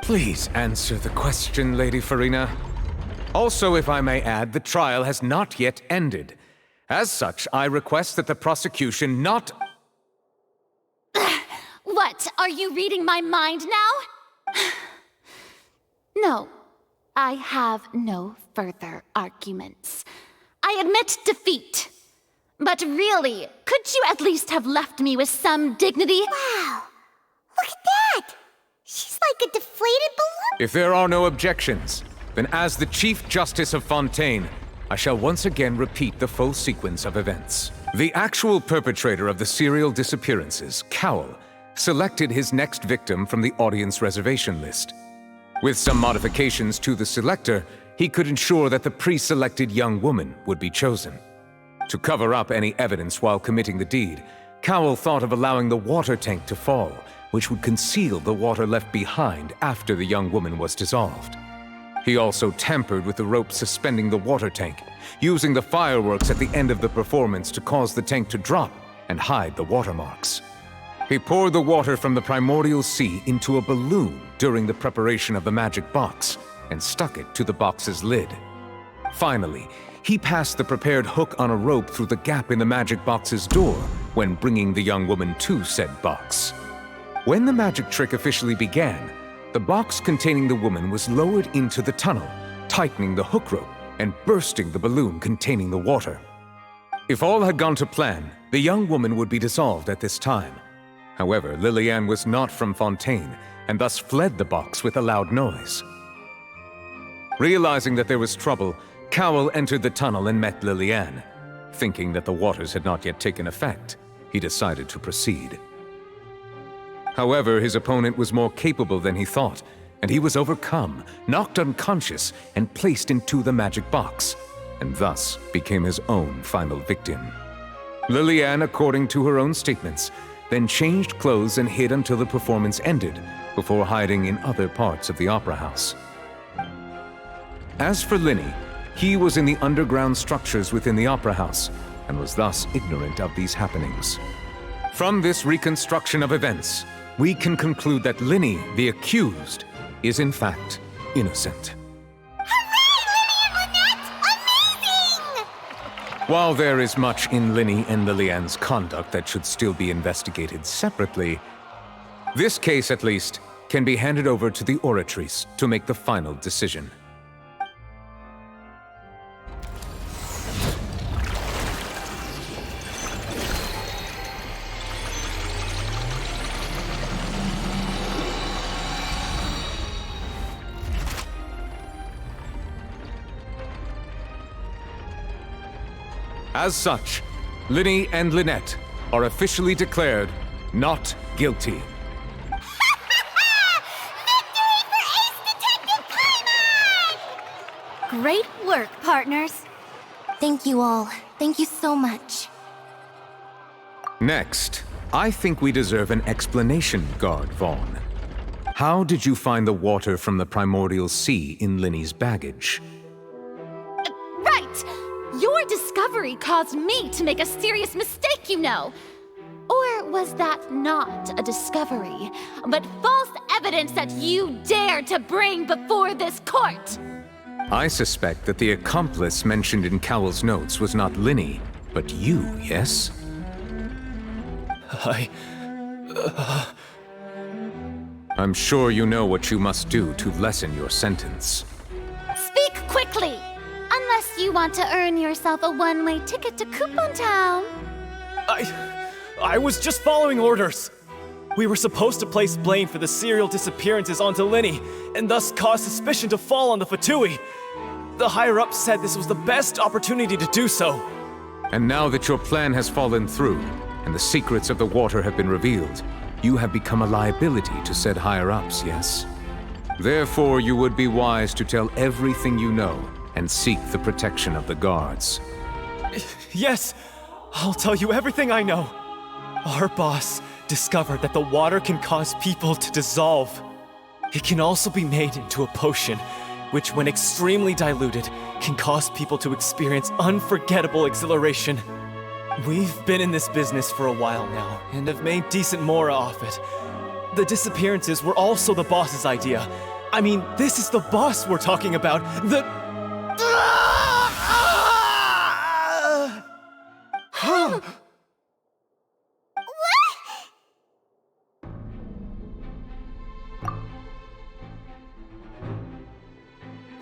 [SPEAKER 5] Please answer the question, Lady Farina. Also, if I may add, the trial has not yet ended. As such, I request that the prosecution not...
[SPEAKER 3] What? Are you reading my mind now? No, I have no further arguments. I admit defeat. But really, could you at least have left me with some dignity?
[SPEAKER 2] Wow! Look at that! She's like a deflated balloon!
[SPEAKER 5] If there are no objections, then as the Chief Justice of Fontaine, I shall once again repeat the full sequence of events. The actual perpetrator of the serial disappearances, Cowell, selected his next victim from the audience reservation list. With some modifications to the selector, he could ensure that the pre-selected young woman would be chosen. To cover up any evidence while committing the deed, Cowell thought of allowing the water tank to fall, which would conceal the water left behind after the young woman was dissolved. He also tampered with the rope suspending the water tank, using the fireworks at the end of the performance to cause the tank to drop and hide the watermarks. He poured the water from the primordial sea into a balloon during the preparation of the magic box and stuck it to the box's lid. Finally, he passed the prepared hook on a rope through the gap in the magic box's door when bringing the young woman to said box. When the magic trick officially began, the box containing the woman was lowered into the tunnel, tightening the hook rope and bursting the balloon containing the water. If all had gone to plan, the young woman would be dissolved at this time. However, Lillian was not from Fontaine and thus fled the box with a loud noise. Realizing that there was trouble, Cowell entered the tunnel and met Liliane. Thinking that the waters had not yet taken effect, he decided to proceed. However, his opponent was more capable than he thought, and he was overcome, knocked unconscious, and placed into the magic box, and thus became his own final victim. Liliane, according to her own statements, then changed clothes and hid until the performance ended, before hiding in other parts of the opera house. As for Linny, he was in the underground structures within the opera house, and was thus ignorant of these happenings. From this reconstruction of events, we can conclude that Linny, the accused, is in fact innocent. While there is much in Linny and Liliane's conduct that should still be investigated separately, this case, at least, can be handed over to the Oratrice to make the final decision. As such, Linny and Lynette are officially declared not guilty.
[SPEAKER 11] Great work, partners.
[SPEAKER 1] Thank you all. Thank you so much.
[SPEAKER 5] Next, I think we deserve an explanation, Guard Vaughn. How did you find the water from the primordial sea in Linny's baggage?
[SPEAKER 3] Right! Your discovery caused me to make a serious mistake, you know. Or was that not a discovery, but false evidence that you dared to bring before this court?
[SPEAKER 5] I suspect that the accomplice mentioned in Cowell's notes was not Linny, but you, yes? I'm sure you know what you must do to lessen your sentence.
[SPEAKER 3] Speak quickly! Unless you want to earn yourself a one-way ticket to Coupon Town.
[SPEAKER 15] I was just following orders. We were supposed to place blame for the serial disappearances onto Linny, and thus cause suspicion to fall on the Fatui. The higher-ups said this was the best opportunity to do so.
[SPEAKER 5] And now that your plan has fallen through, and the secrets of the water have been revealed, you have become a liability to said higher-ups, yes? Therefore, you would be wise to tell everything you know, and seek the protection of the guards.
[SPEAKER 15] Yes, I'll tell you everything I know. Our boss discovered that the water can cause people to dissolve. It can also be made into a potion, which when extremely diluted, can cause people to experience unforgettable exhilaration. We've been in this business for a while now, and have made decent mora off it. The disappearances were also the boss's idea. I mean, this is the boss we're talking about.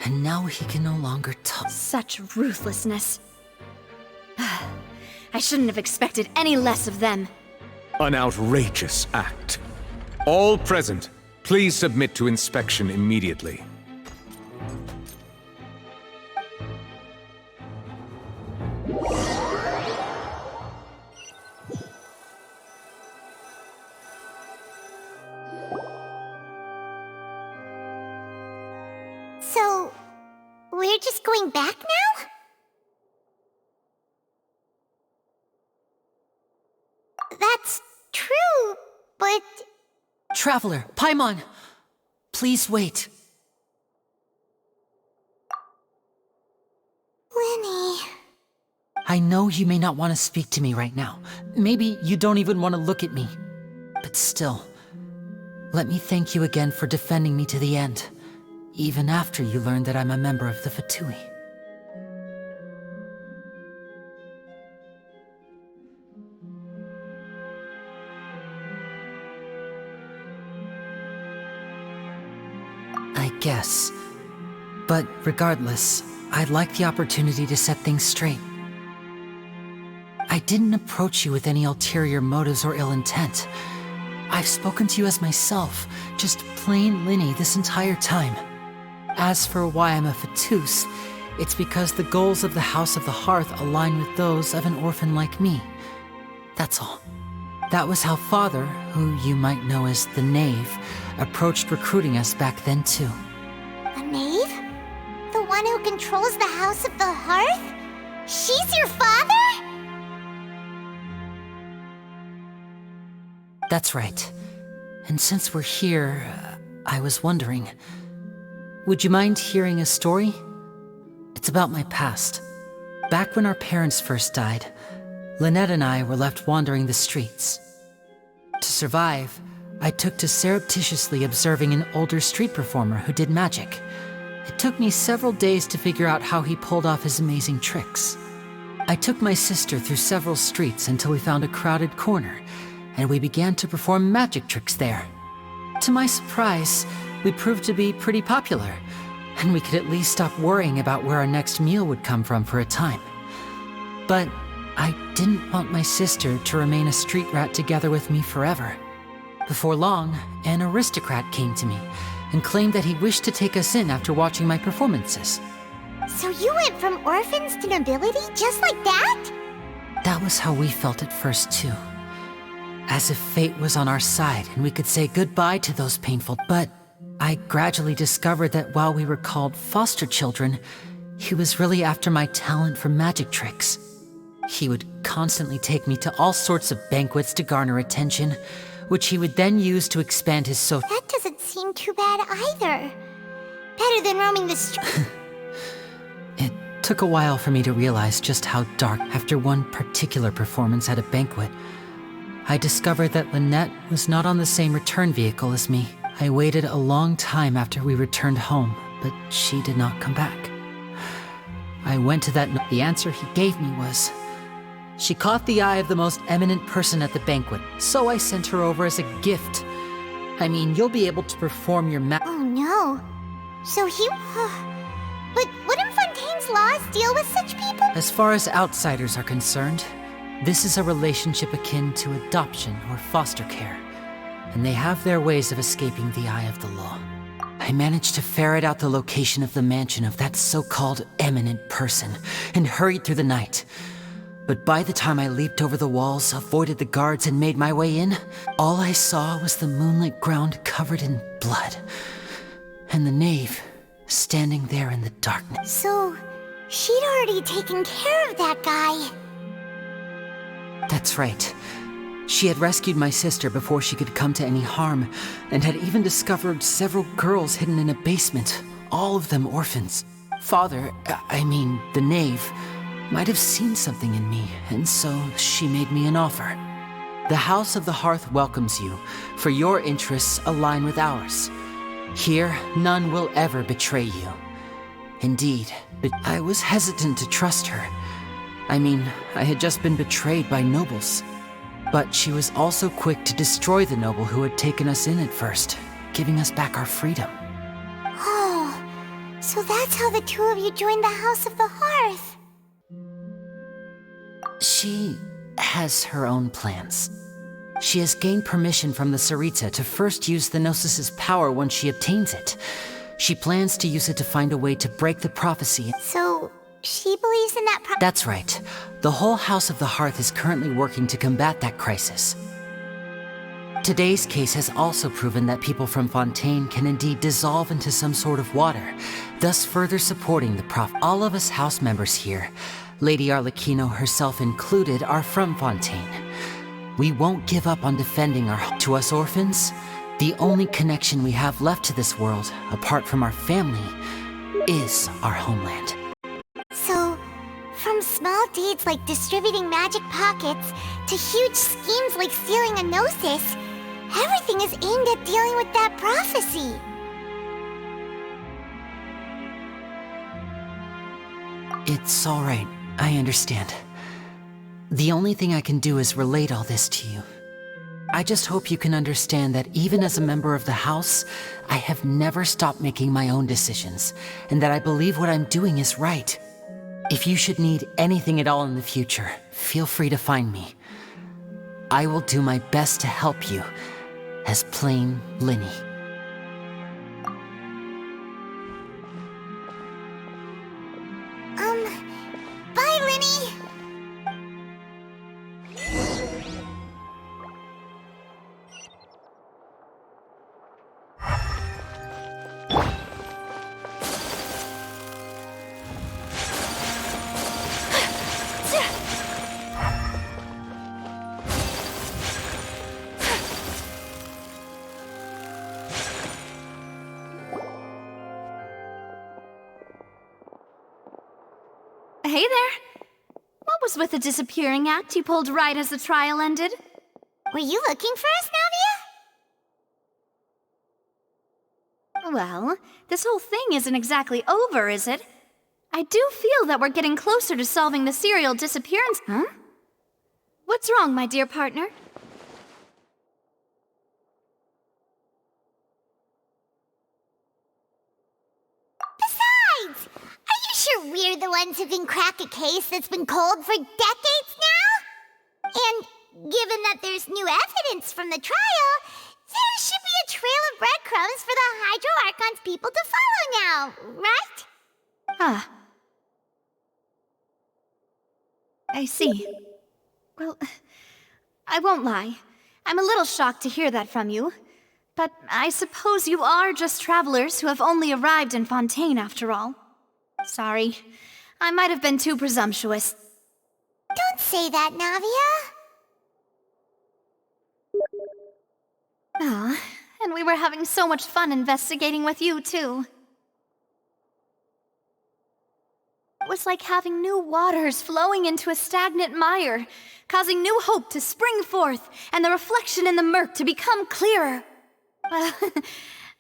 [SPEAKER 4] And now he can no longer talk.
[SPEAKER 11] Such ruthlessness. I shouldn't have expected any less of them.
[SPEAKER 5] An outrageous act. All present, please submit to inspection immediately.
[SPEAKER 2] So, we're just going back now? That's true, but...
[SPEAKER 4] Traveler, Paimon! Please wait.
[SPEAKER 2] Linny...
[SPEAKER 4] I know you may not want to speak to me right now. Maybe you don't even want to look at me. But still, let me thank you again for defending me to the end. Even after you learned that I'm a member of the Fatui. I guess. But regardless, I'd like the opportunity to set things straight. I didn't approach you with any ulterior motives or ill intent. I've spoken to you as myself, just plain Linny this entire time. As for why I'm a Fatus, it's because the goals of the House of the Hearth align with those of an orphan like me. That's all. That was how Father, who you might know as the Knave, approached recruiting us back then too.
[SPEAKER 2] The Knave? The one who controls the House of the Hearth? She's your father?
[SPEAKER 4] That's right. And since we're here, I was wondering, would you mind hearing a story? It's about my past. Back when our parents first died, Lynette and I were left wandering the streets. To survive, I took to surreptitiously observing an older street performer who did magic. It took me several days to figure out how he pulled off his amazing tricks. I took my sister through several streets until we found a crowded corner, and we began to perform magic tricks there. To my surprise, we proved to be pretty popular, and we could at least stop worrying about where our next meal would come from for a time. But I didn't want my sister to remain a street rat together with me forever. Before long, an aristocrat came to me and claimed that he wished to take us in after watching my performances.
[SPEAKER 2] So you went from orphans to nobility just like that?
[SPEAKER 4] That was how we felt at first too. As if fate was on our side and we could say goodbye to those painful. But I gradually discovered that while we were called foster children, he was really after my talent for magic tricks. He would constantly take me to all sorts of banquets to garner attention, which he would then use to expand his social.
[SPEAKER 2] That doesn't seem too bad either. Better than roaming the streets.
[SPEAKER 4] It took a while for me to realize just how dark. After one particular performance at a banquet, I discovered that Lynette was not on the same return vehicle as me. I waited a long time after we returned home, but she did not come back. I went to that. The answer he gave me was, she caught the eye of the most eminent person at the banquet, so I sent her over as a gift. I mean, you'll be able to perform your
[SPEAKER 2] Oh no. So he... But wouldn't Fontaine's laws deal with such people?
[SPEAKER 4] As far as outsiders are concerned, this is a relationship akin to adoption or foster care, and they have their ways of escaping the eye of the law. I managed to ferret out the location of the mansion of that so-called eminent person and hurried through the night. But by the time I leaped over the walls, avoided the guards, and made my way in, all I saw was the moonlit ground covered in blood, and the Knave standing there in the darkness.
[SPEAKER 2] So, she'd already taken care of that guy.
[SPEAKER 4] That's right. She had rescued my sister before she could come to any harm, and had even discovered several girls hidden in a basement, all of them orphans. Father, the Knave, might have seen something in me, and so she made me an offer. The House of the Hearth welcomes you, for your interests align with ours. Here, none will ever betray you. Indeed, but I was hesitant to trust her. I had just been betrayed by nobles. But she was also quick to destroy the noble who had taken us in at first, giving us back our freedom.
[SPEAKER 2] Oh, so that's how the two of you joined the House of the Hearth.
[SPEAKER 4] She has her own plans. She has gained permission from the Tsaritsa to first use the Gnosis' power once she obtains it. She plans to use it to find a way to break the prophecy.
[SPEAKER 2] So, she believes in that
[SPEAKER 4] That's right. The whole House of the Hearth is currently working to combat that crisis. Today's case has also proven that people from Fontaine can indeed dissolve into some sort of water, thus further supporting the All of us house members here, Lady Arlecchino herself included, are from Fontaine. We won't give up on defending our home. To us orphans, the only connection we have left to this world, apart from our family, is our homeland.
[SPEAKER 2] So, from small deeds like distributing magic pockets to huge schemes like stealing a Gnosis, everything is aimed at dealing with that prophecy.
[SPEAKER 4] It's all right. I understand. The only thing I can do is relate all this to you. I just hope you can understand that even as a member of the House, I have never stopped making my own decisions, and that I believe what I'm doing is right. If you should need anything at all in the future, feel free to find me. I will do my best to help you, as plain Linny.
[SPEAKER 11] Hey there. What was with the disappearing act you pulled right as the trial ended?
[SPEAKER 2] Were you looking for us, Navia?
[SPEAKER 11] Well, this whole thing isn't exactly over, is it? I do feel that we're getting closer to solving the serial disappearance. Huh? What's wrong, my dear partner?
[SPEAKER 2] Besides, are you sure we're the ones who can crack a case that's been cold for decades now? And given that there's new evidence from the trial, there should be a trail of breadcrumbs for the Hydro Archon's people to follow now, right?
[SPEAKER 11] Ah. I see. Well, I won't lie. I'm a little shocked to hear that from you. But I suppose you are just travelers who have only arrived in Fontaine after all. Sorry. I might have been too presumptuous.
[SPEAKER 2] Don't say that, Navia.
[SPEAKER 11] Ah, and we were having so much fun investigating with you, too. It was like having new waters flowing into a stagnant mire, causing new hope to spring forth, and the reflection in the murk to become clearer. Well,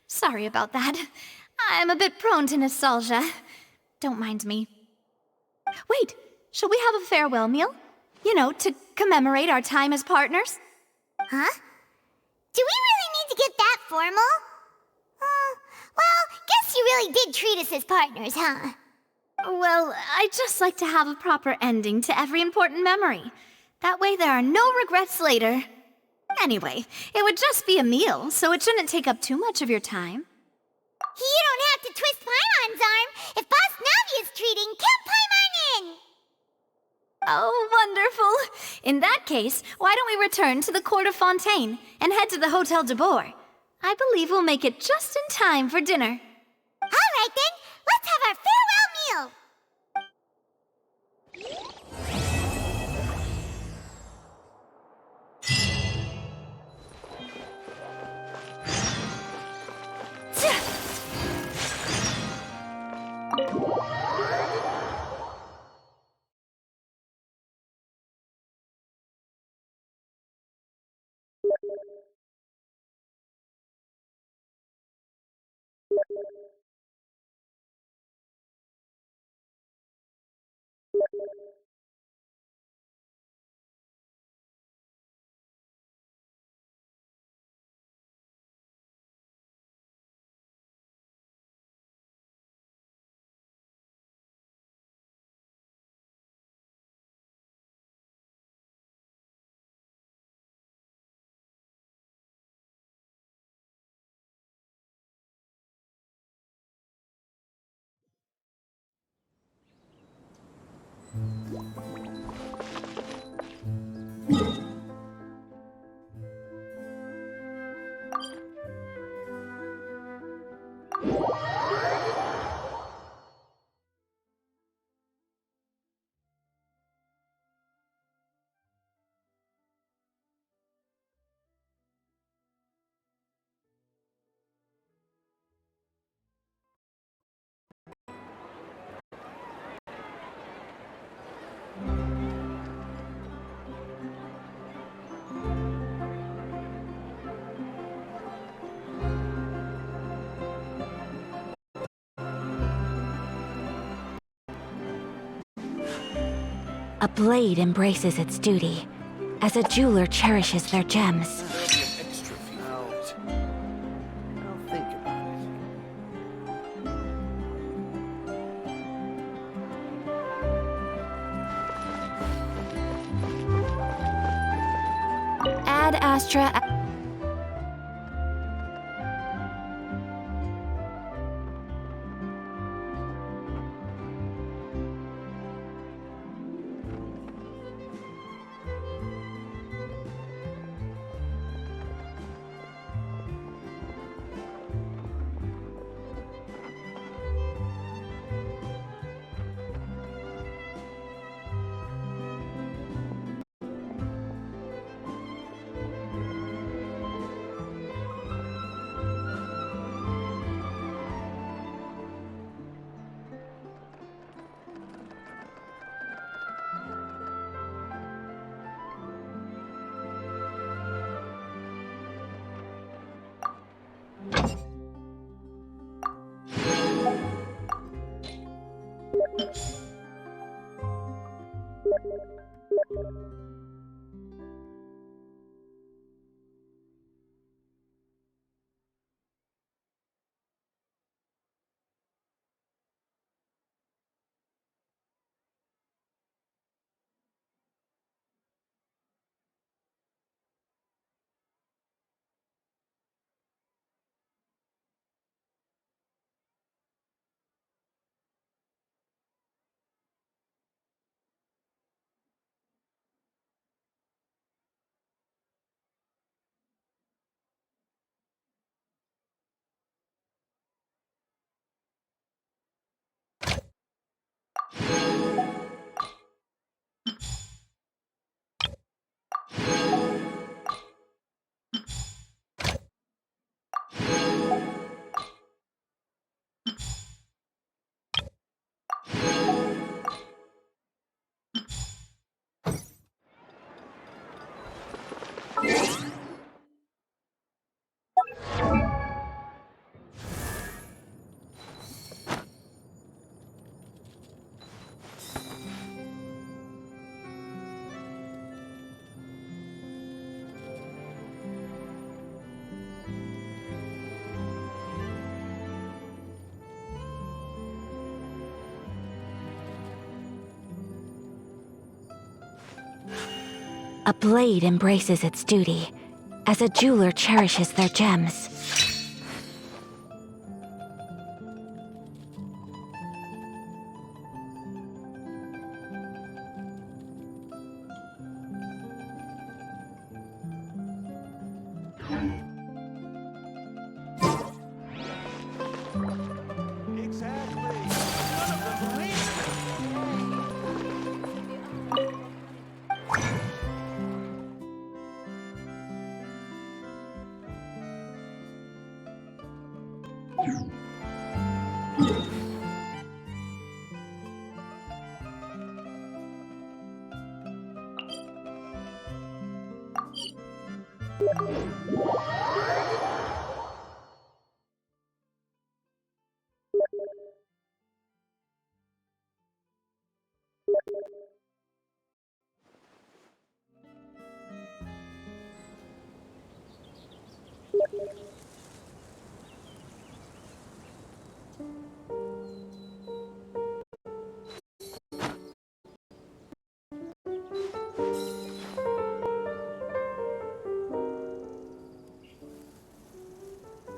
[SPEAKER 11] sorry about that. I'm a bit prone to nostalgia. Don't mind me. Wait, shall we have a farewell meal? You know, to commemorate our time as partners?
[SPEAKER 2] Huh? Do we really need to get that formal? Well, guess you really did treat us as partners, huh?
[SPEAKER 11] Well, I'd just like to have a proper ending to every important memory. That way there are no regrets later. Anyway, it would just be a meal, so it shouldn't take up too much of your time.
[SPEAKER 2] You don't have to twist Paimon's arm. If Boss Navia's treating, count Paimon in!
[SPEAKER 11] Oh, wonderful! In that case, why don't we return to the Court of Fontaine and head to the Hotel de Boer? I believe we'll make it just in time for dinner.
[SPEAKER 2] All right then, let's have our farewell meal!
[SPEAKER 1] A blade embraces its duty, as a jeweler cherishes their gems.
[SPEAKER 13] I'll think about it.
[SPEAKER 1] Ad Astra. A blade embraces its duty, as a jeweler cherishes their gems.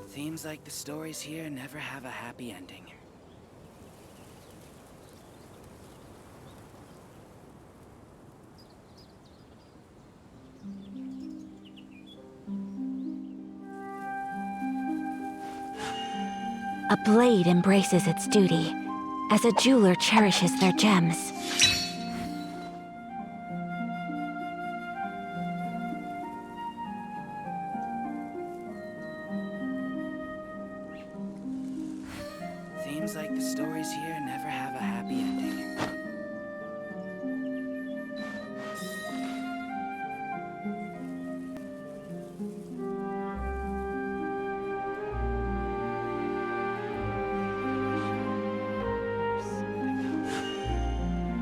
[SPEAKER 16] Seems like the stories here never have a happy ending.
[SPEAKER 1] A blade embraces its duty, as a jeweler cherishes their gems.
[SPEAKER 16] Seems like the stories here never have a happy ending.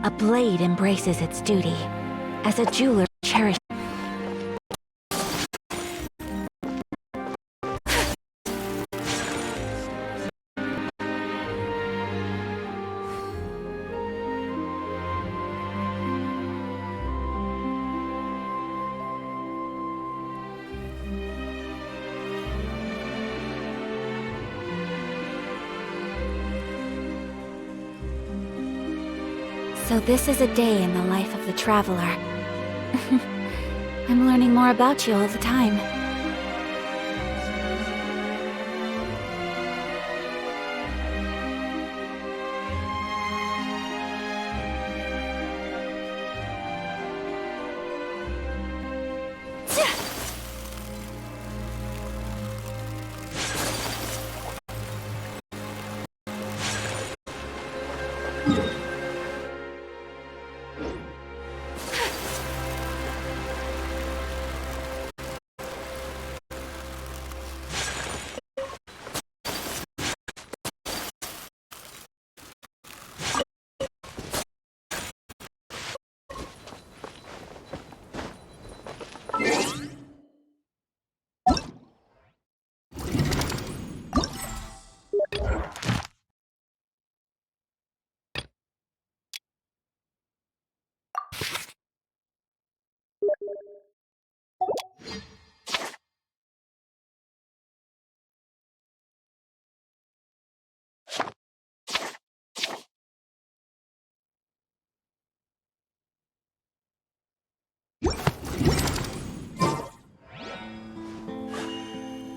[SPEAKER 1] A blade embraces its duty, as a jeweler cherishes. So this is a day in the life of the traveler. I'm learning more about you all the time.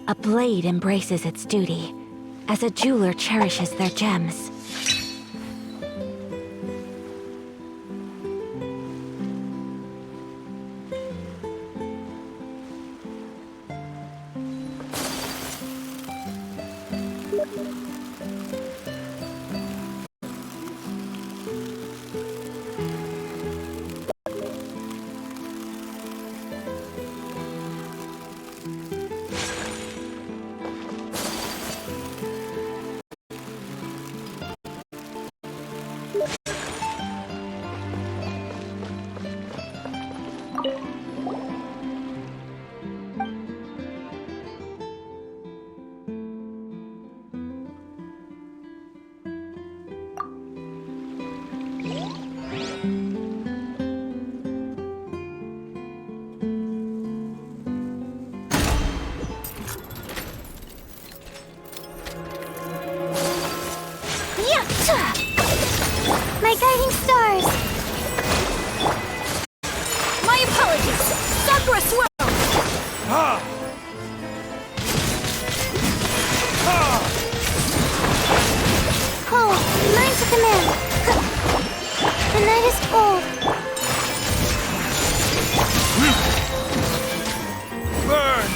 [SPEAKER 1] A blade embraces its duty, as a jeweler cherishes their gems.
[SPEAKER 2] My guiding stars!
[SPEAKER 11] My apologies! Sakura swirl!
[SPEAKER 2] Cold, mine to command. The night is cold.
[SPEAKER 14] Burn!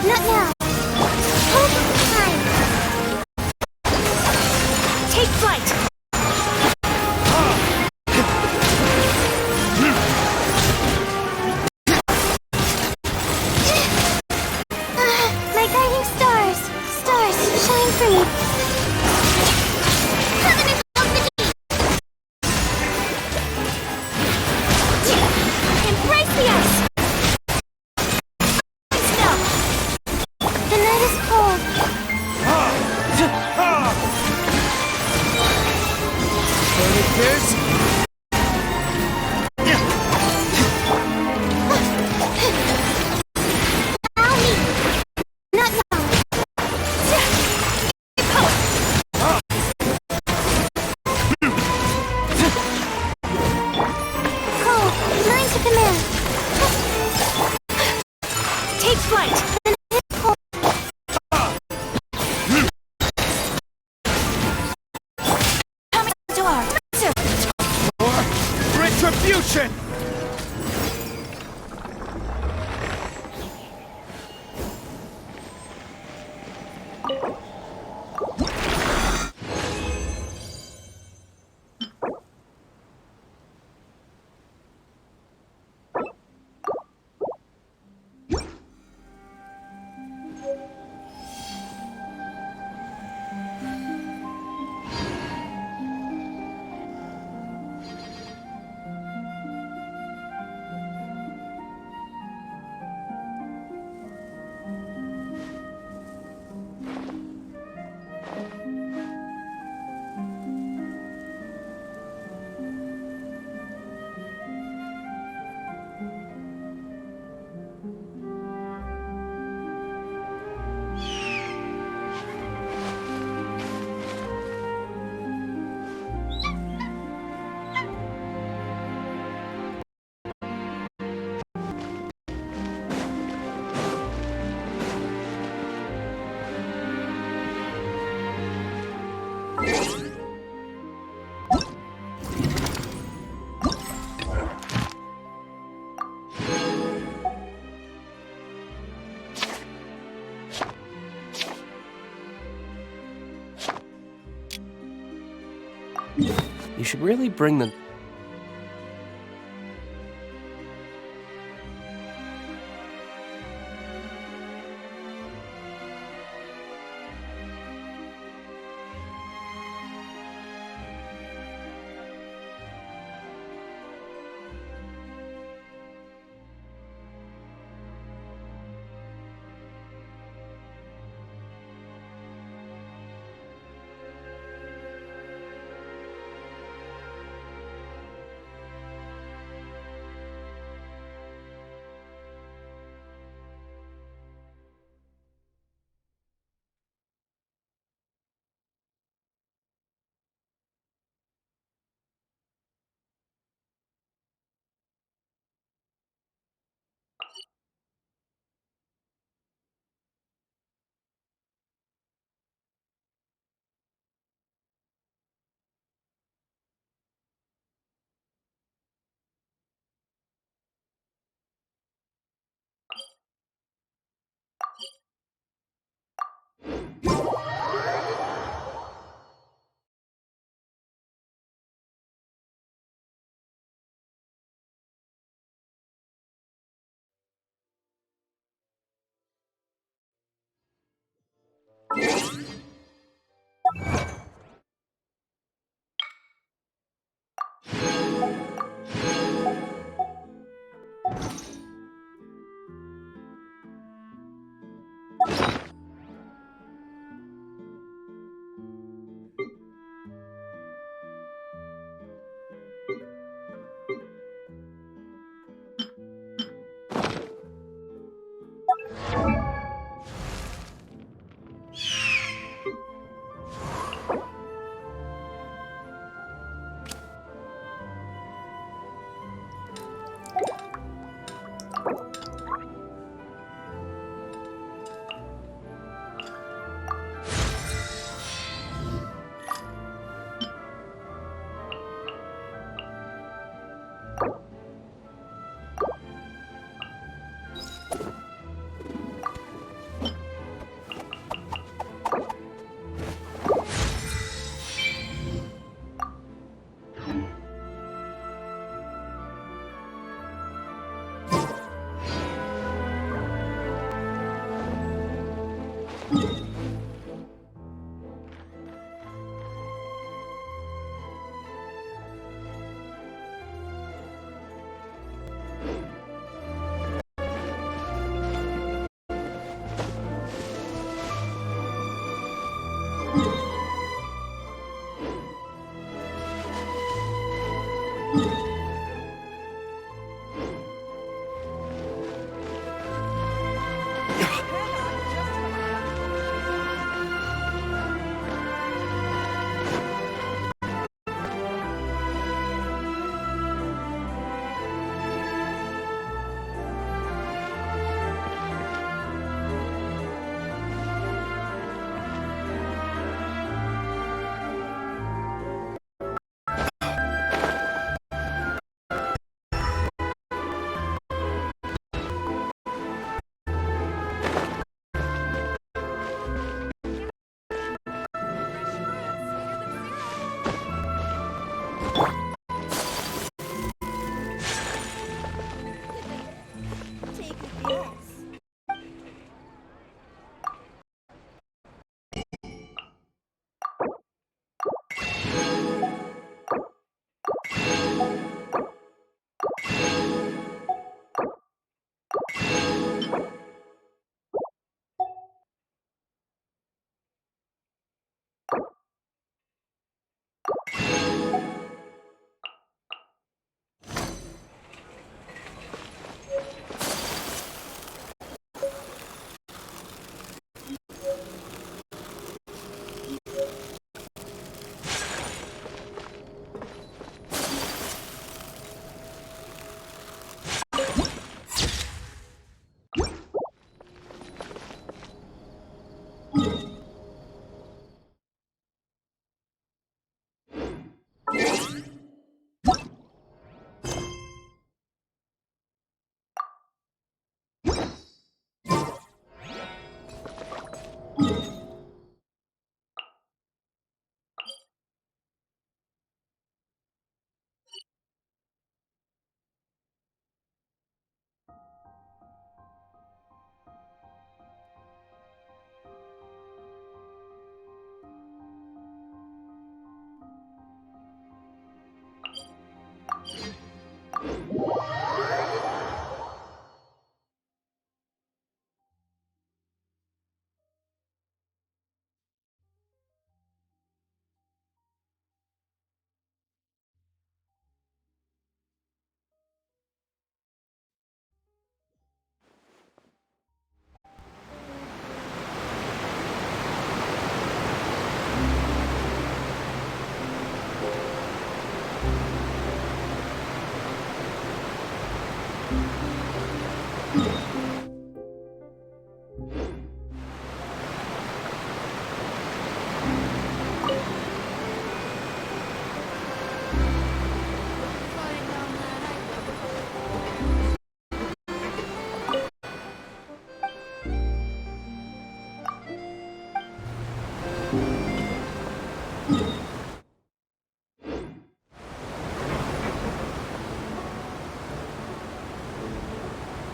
[SPEAKER 2] Not now. Hold time.
[SPEAKER 11] Take flight!
[SPEAKER 2] My guiding stars. Stars, shine for me. Covenant of the deep.
[SPEAKER 11] Embrace the ice!
[SPEAKER 2] Still. The night is cold. Allow me. Not now. Cold, mine to command.
[SPEAKER 11] Take flight!
[SPEAKER 2] The night is cold.
[SPEAKER 11] Coming to our
[SPEAKER 14] Retribution!
[SPEAKER 7] You should really bring them.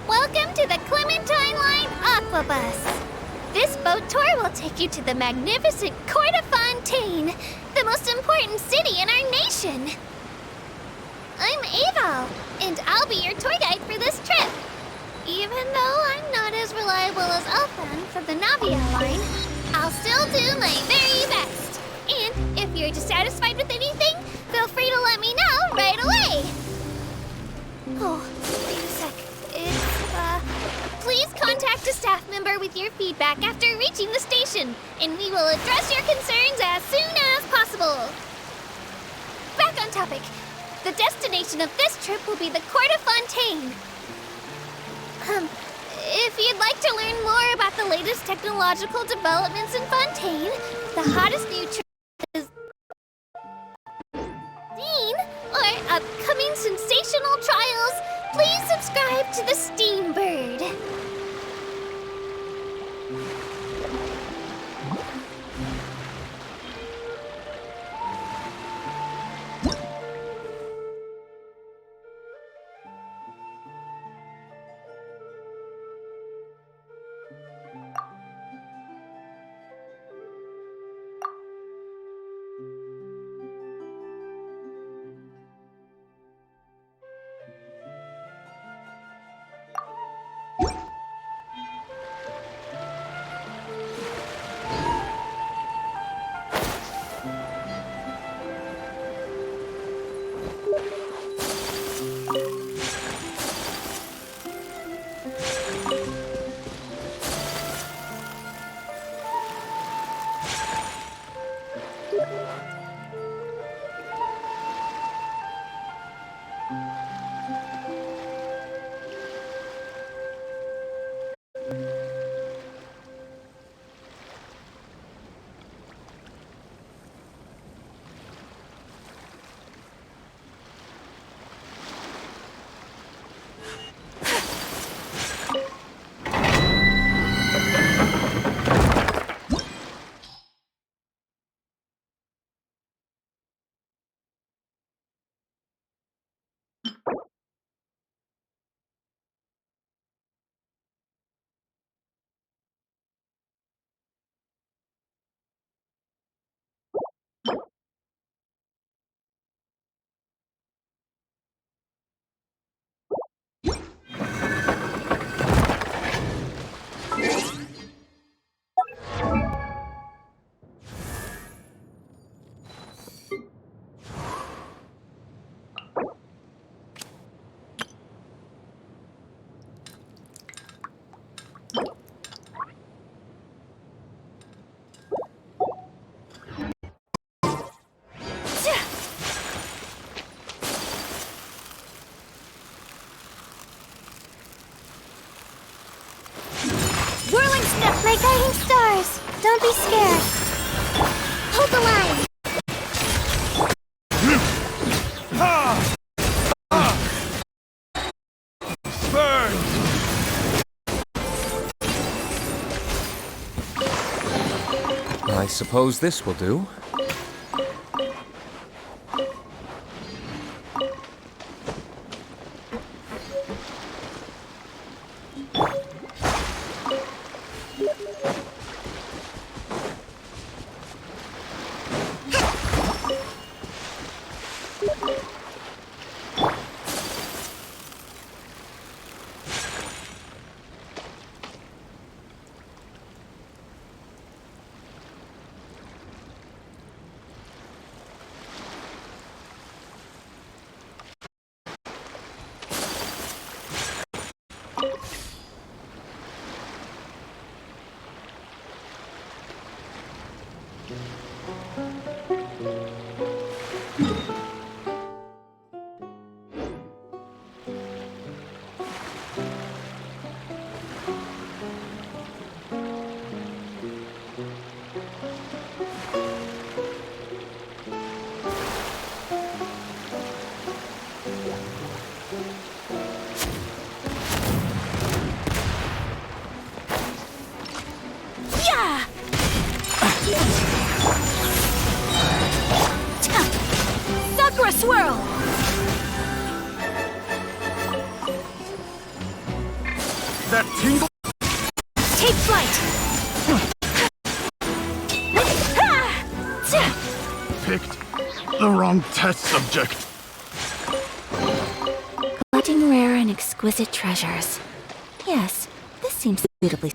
[SPEAKER 2] Welcome to the Clementine Line Aquabus. This boat tour will take you to the magnificent Court of Fontaine, the most important city in our nation. I'm Ava, and I'll be your tour guide for this trip. Even though I'm not as reliable as Elfan from the Navia line, I'll still do my very best. And if you're dissatisfied with anything, feel free to let me know right away. Oh, wait a sec. Please contact a staff member with your feedback after reaching the station, and we will address your concerns as soon as possible. Back on topic. The destination of this trip will be the Court of Fontaine. If you'd like to learn more about the latest technological developments in Fontaine, the hottest new trend is or upcoming sensational trials, please subscribe to the Steambird. My guiding stars! Don't be scared. Hold the line.
[SPEAKER 14] Burn!
[SPEAKER 5] I suppose this will do.
[SPEAKER 1] Sakura swirl!
[SPEAKER 8] That tingle.
[SPEAKER 1] Take flight!
[SPEAKER 8] Picked the wrong test subject.
[SPEAKER 1] Collecting rare and exquisite treasures. Yes, this seems suitably.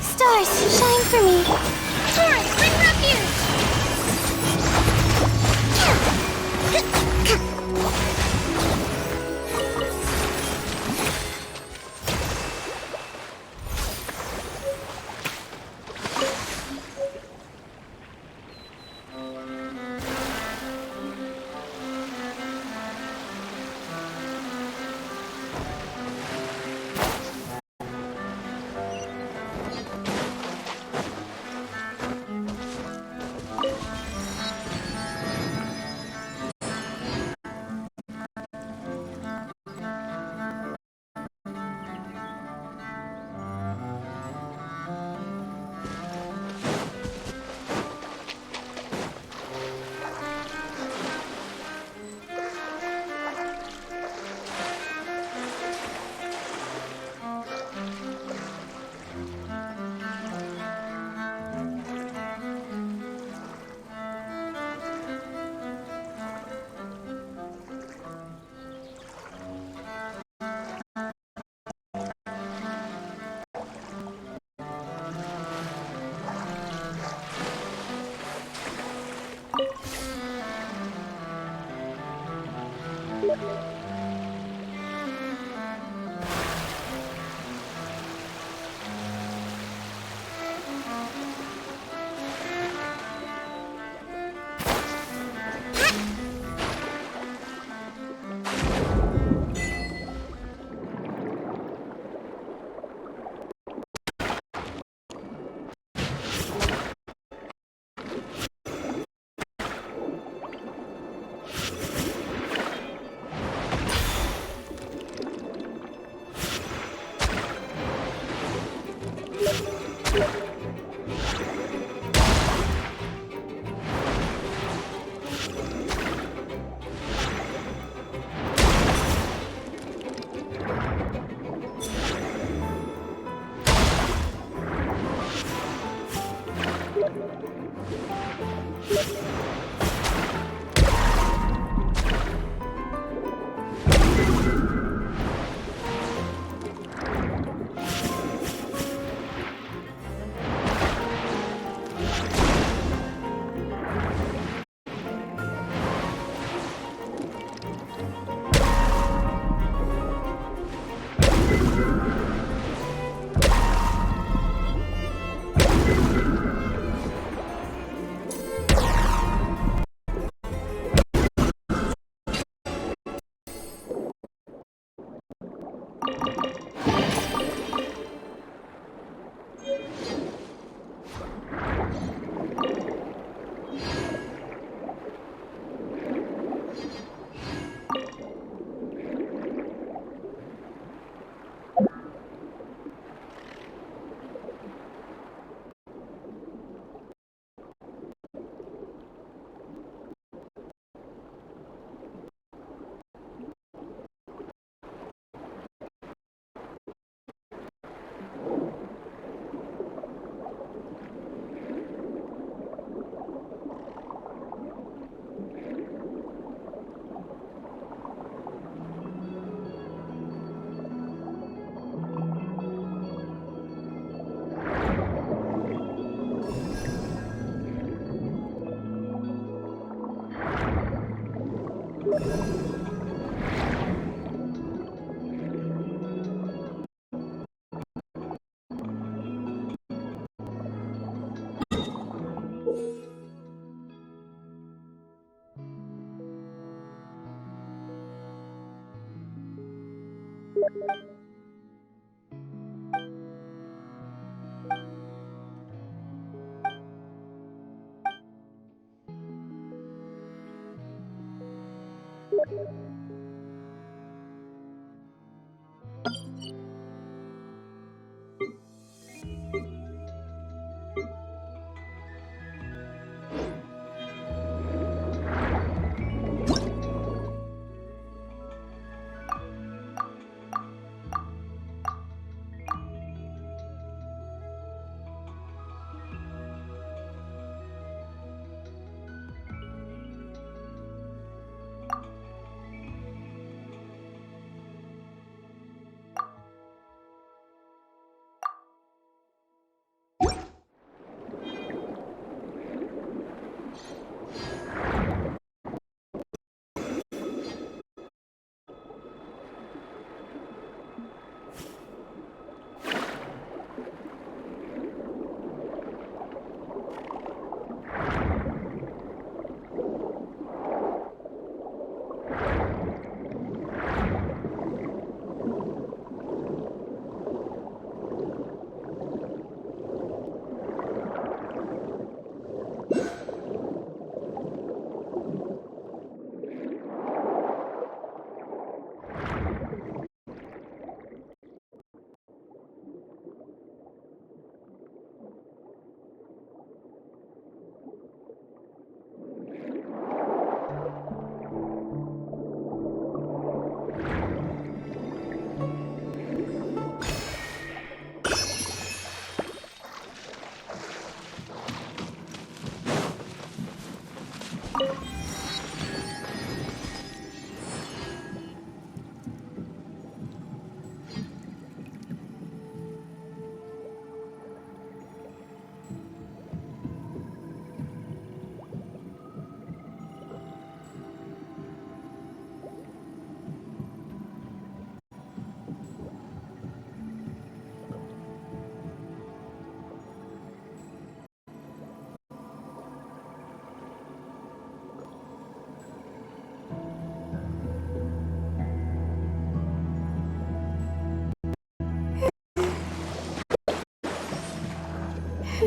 [SPEAKER 2] Stars, shine for me. Forest, bring refuge!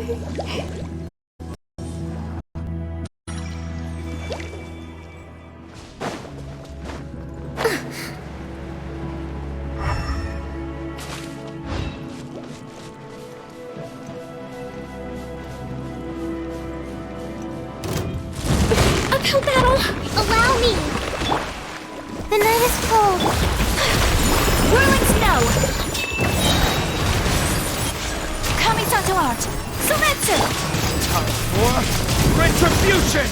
[SPEAKER 2] Uphill battle! Allow me! The night is cold. Whirling snow!
[SPEAKER 11] Kamisato art! Sumetsu!
[SPEAKER 14] Time for retribution!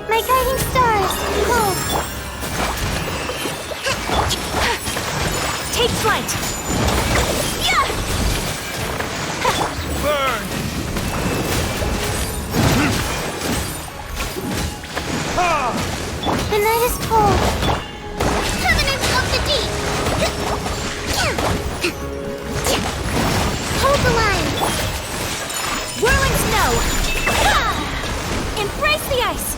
[SPEAKER 2] My guiding stars! Cold!
[SPEAKER 11] Take flight!
[SPEAKER 2] Yeah!
[SPEAKER 14] Burn!
[SPEAKER 2] The night is cold. Covenant of the deep! Hold the line!
[SPEAKER 11] Whirling snow! Embrace the ice!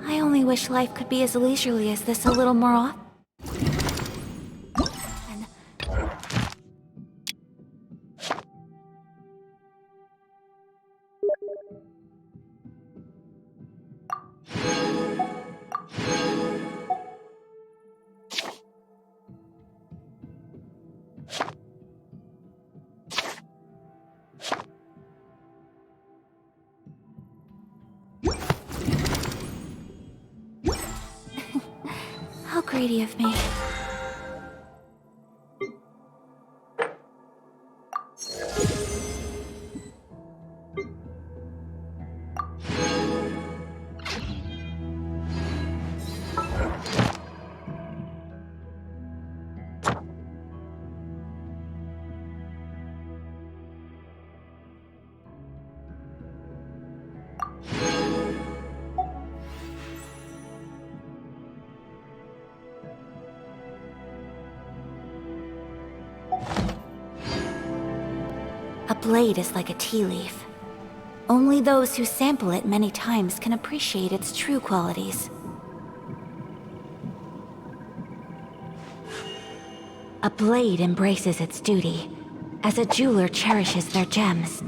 [SPEAKER 1] I only wish life could be as leisurely as this a little more often. How greedy of me. A blade is like a tea leaf. Only those who sample it many times can appreciate its true qualities. A blade embraces its duty, as a jeweler cherishes their gems.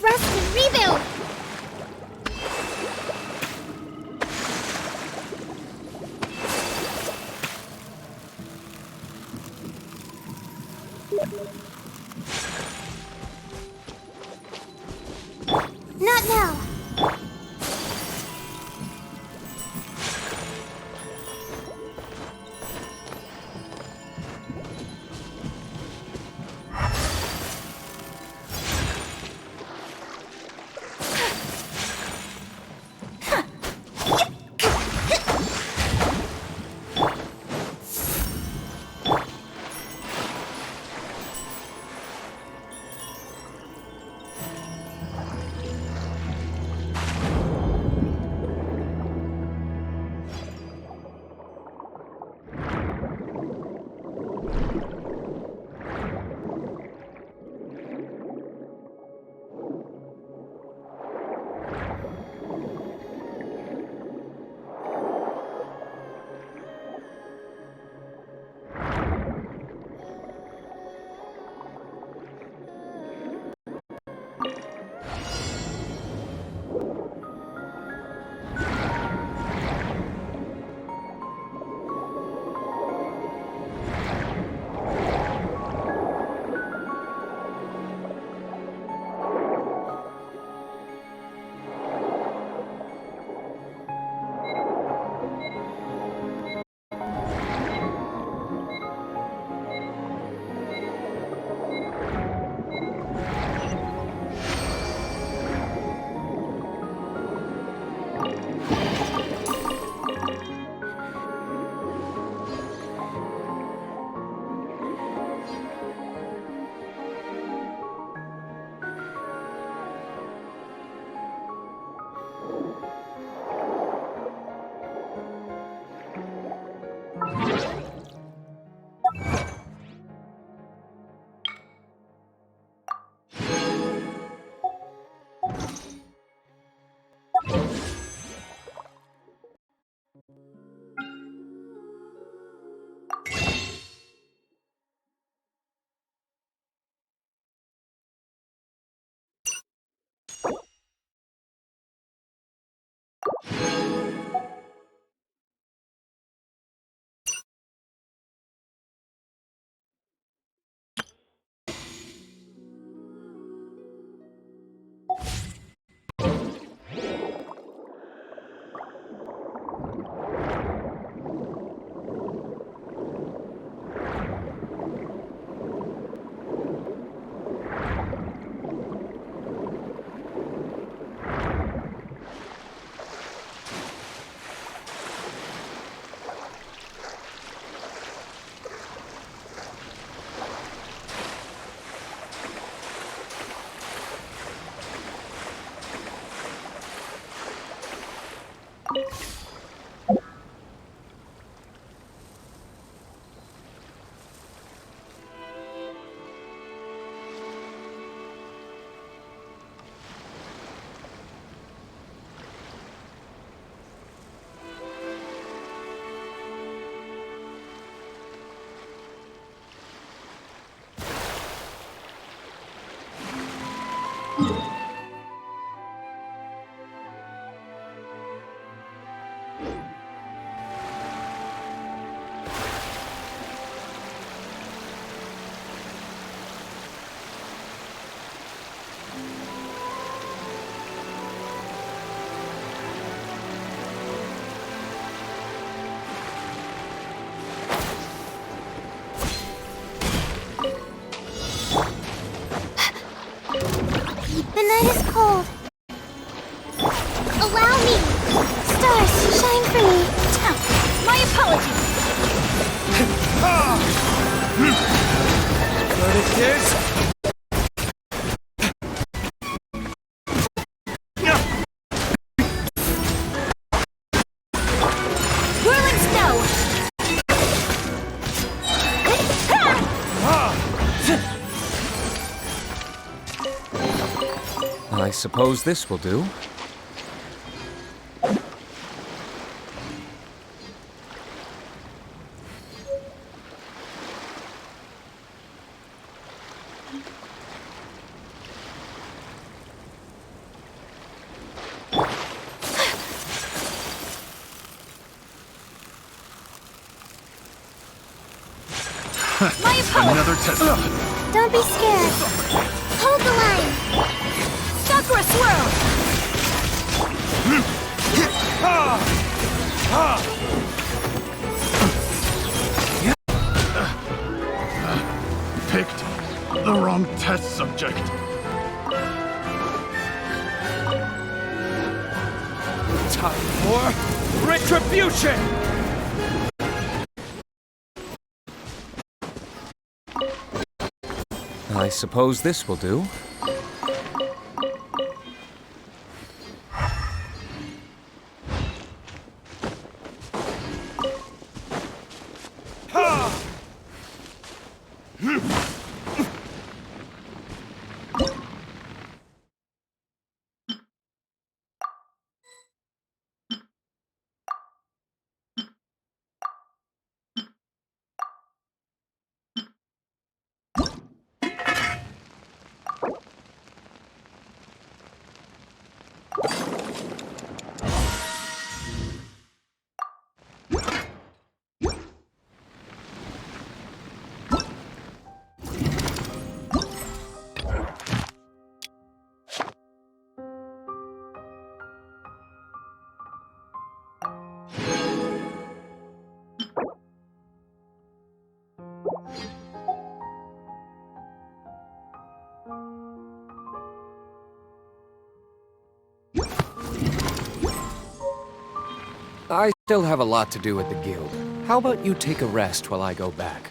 [SPEAKER 2] Rest and rebuild! Not now! The night is cold. Allow me. Stars, shine for me.
[SPEAKER 11] My apologies.
[SPEAKER 13] Verdict is...
[SPEAKER 11] Whirling snow.
[SPEAKER 5] I suppose this will do.
[SPEAKER 11] My apologies.
[SPEAKER 8] Another test subject.
[SPEAKER 2] Don't be scared. Hold the line.
[SPEAKER 11] Sakura swirl.
[SPEAKER 8] Picked the wrong test subject.
[SPEAKER 13] Time for retribution!
[SPEAKER 5] I suppose this will do. I still have a lot to do at the guild. How about you take a rest while I go back?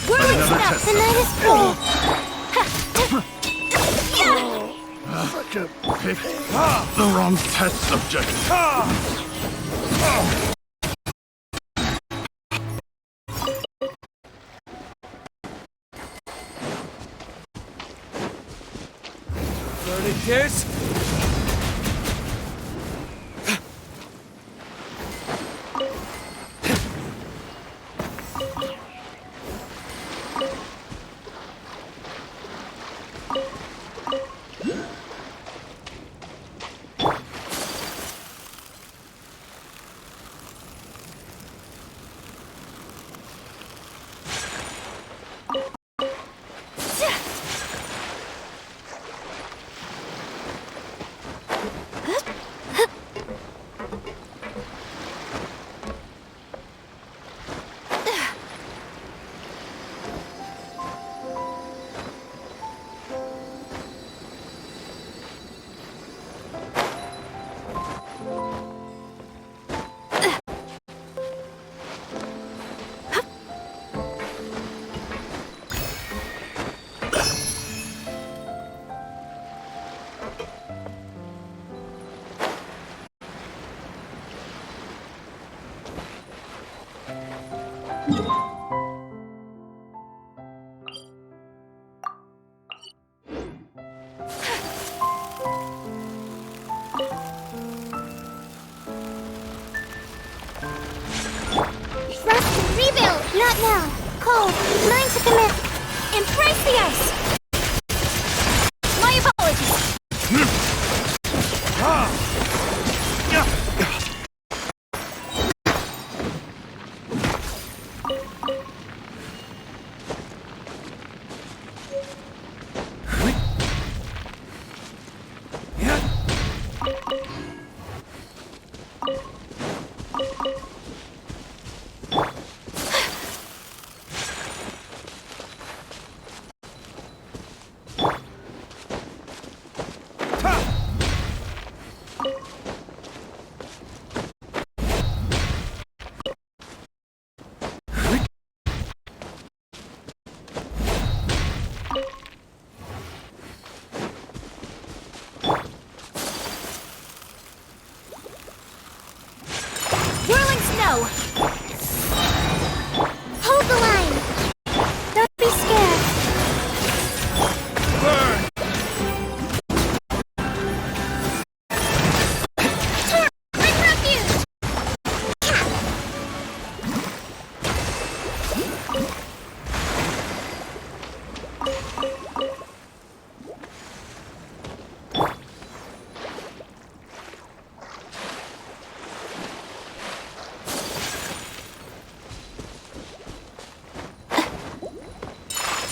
[SPEAKER 2] Whirling snow. The night is cold.
[SPEAKER 8] Picked the wrong test subject.
[SPEAKER 13] Verdict is...
[SPEAKER 2] Rebuild! Not now. Cold. Mine to commit. Embrace the ice! My apologies! Whirling snow! Hold the line! Don't be scared! Burn! I'm confused!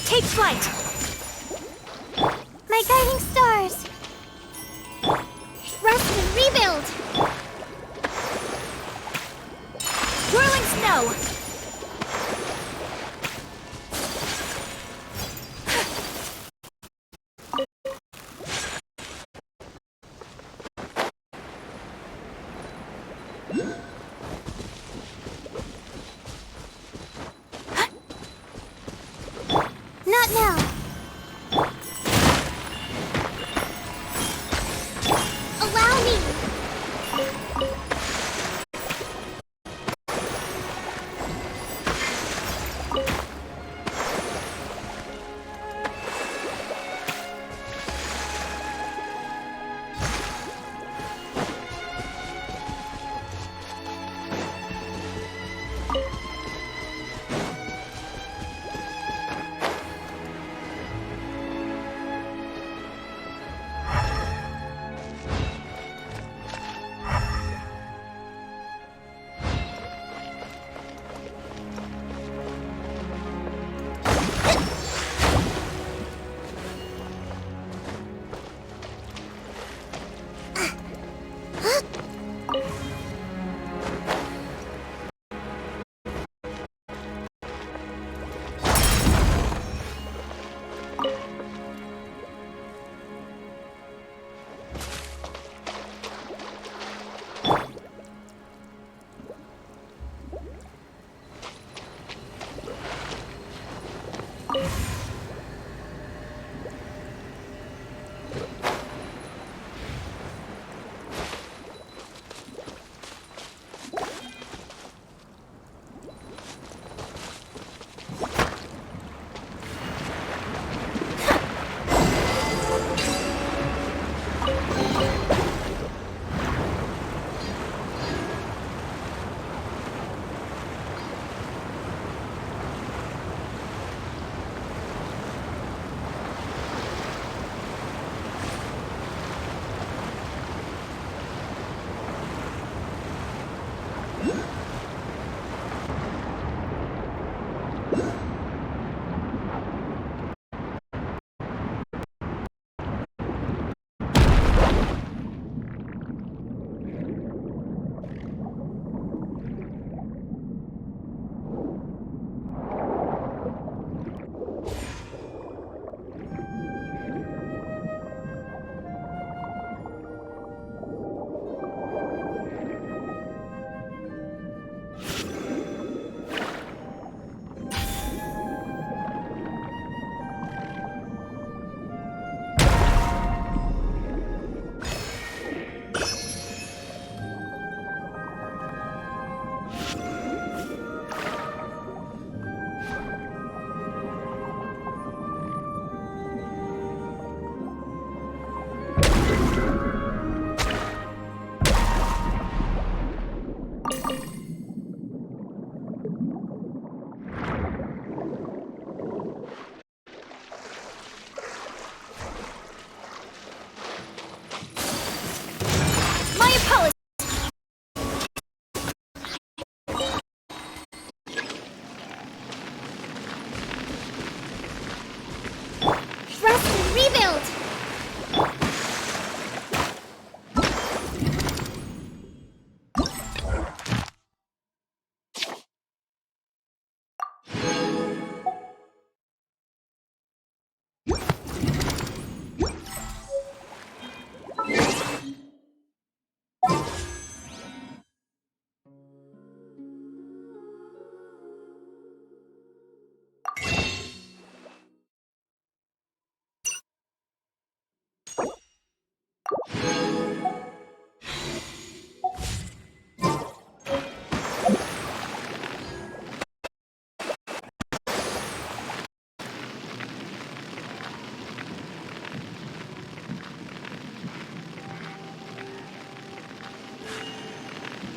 [SPEAKER 2] Take flight! My guiding stars! Rest and rebuild! Whirling snow! Not now!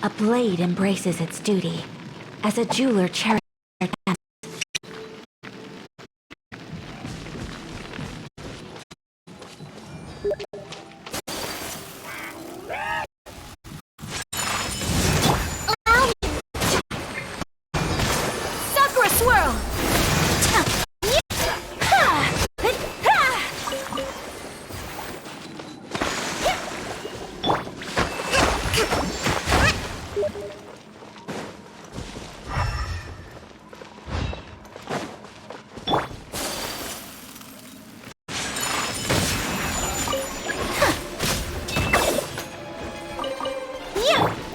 [SPEAKER 1] A blade embraces its duty, as a jeweler cherishes their gems.
[SPEAKER 2] Sakura swirl!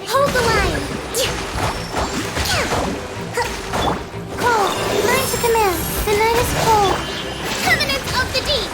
[SPEAKER 2] Hold the line! Cold, line to command. The night is cold. Covenants of the deep!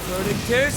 [SPEAKER 13] Verdict is...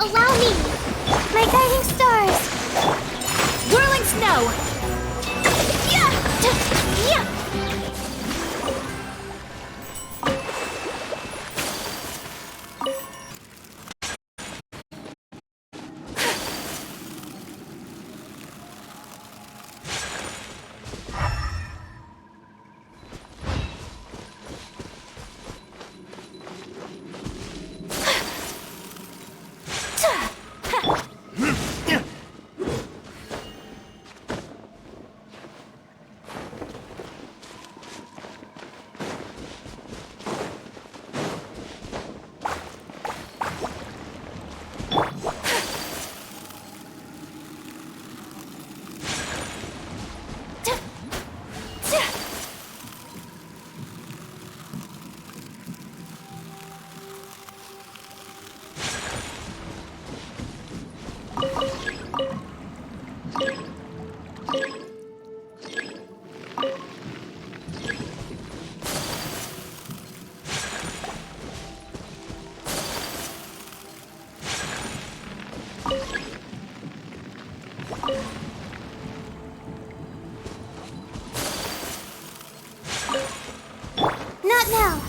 [SPEAKER 2] Allow me! My guiding stars! Whirling snow! Yeah! Yeah! Not now!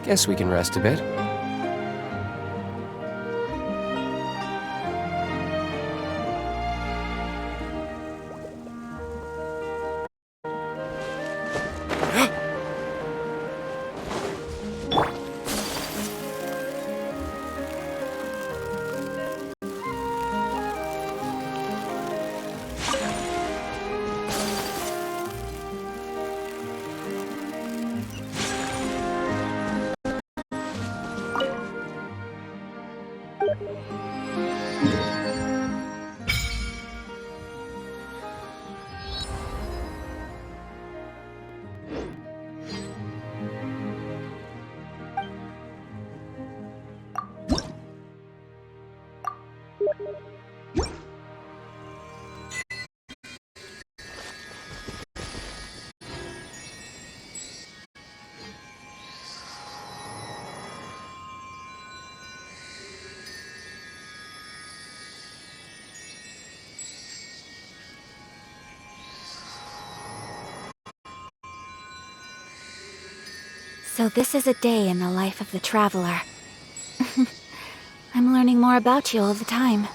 [SPEAKER 17] Guess we can rest a bit.
[SPEAKER 1] So this is a day in the life of the traveler. I'm learning more about you all the time.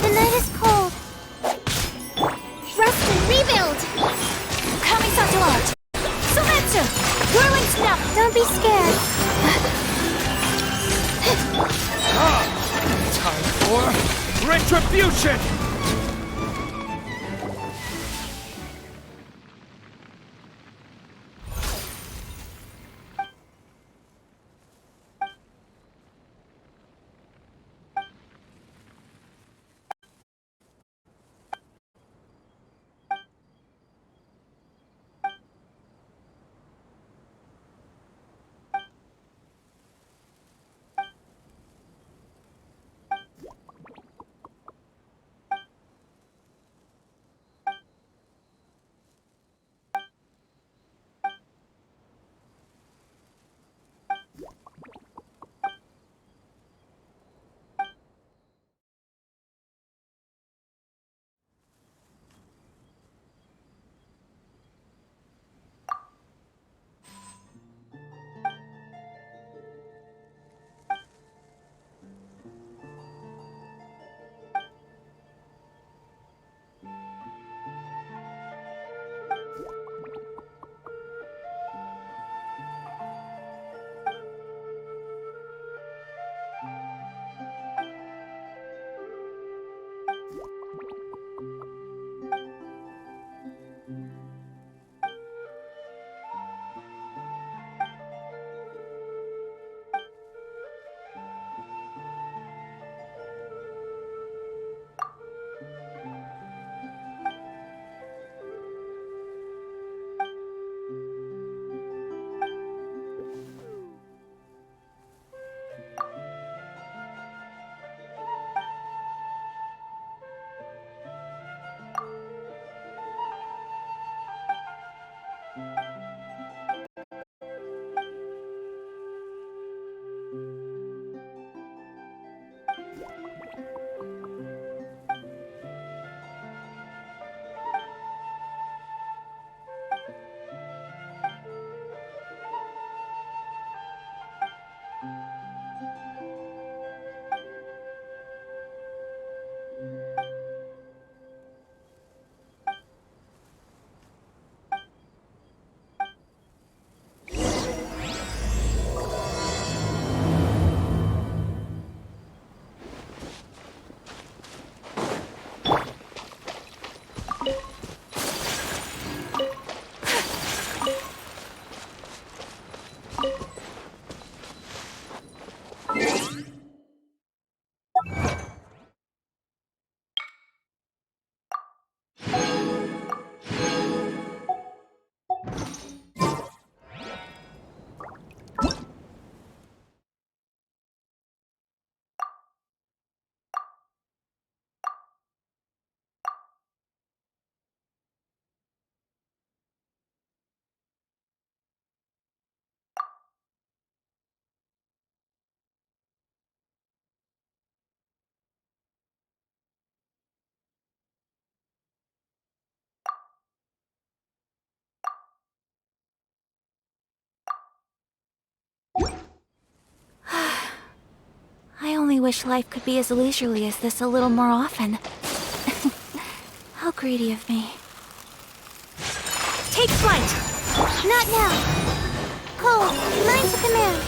[SPEAKER 2] The night is cold. Rest and rebuild. Kamisato art. Sumetsu. Whirling snap. Don't be scared.
[SPEAKER 14] Time for retribution!
[SPEAKER 1] only wish life could be as leisurely as this a little more often. How greedy of me.
[SPEAKER 2] Take flight! Not now! Cole, lines of command!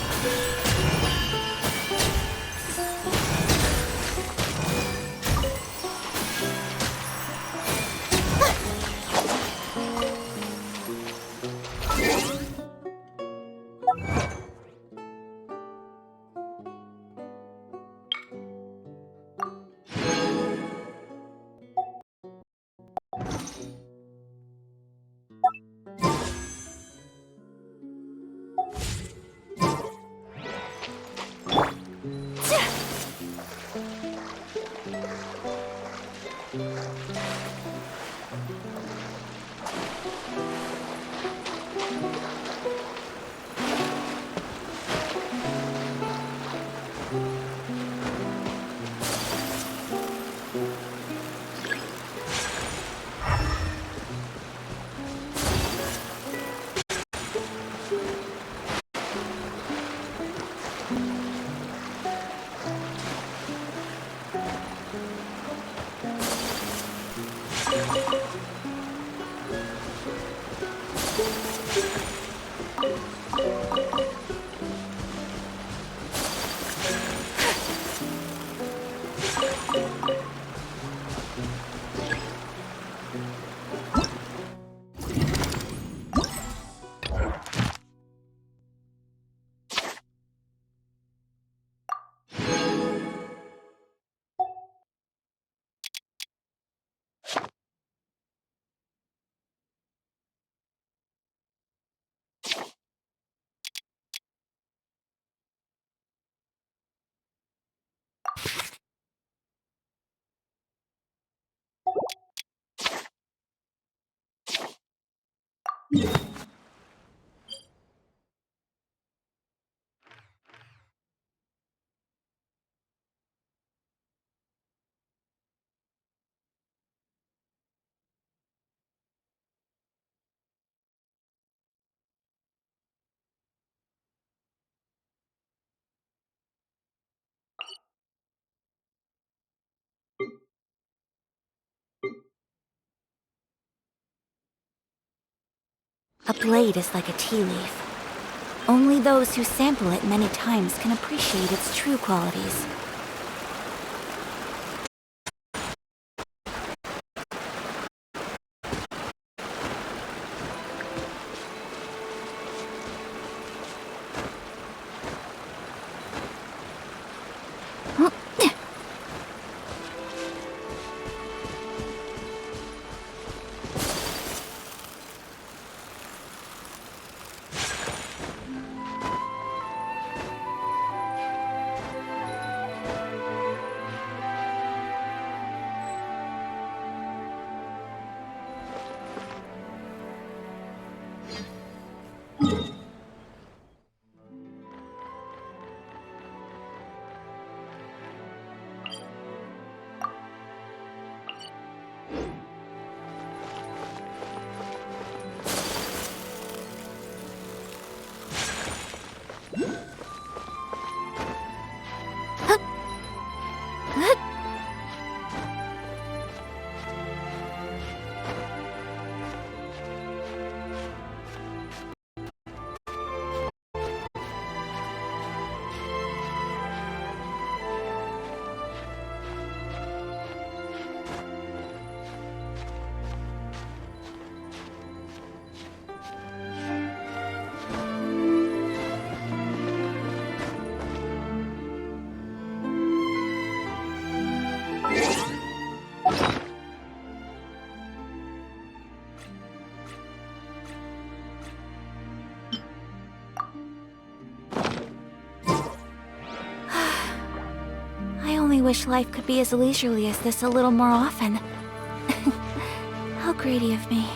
[SPEAKER 1] A blade is like a tea leaf. Only those who sample it many times can appreciate its true qualities. I only wish life could be as leisurely as this a little more often. How greedy of me.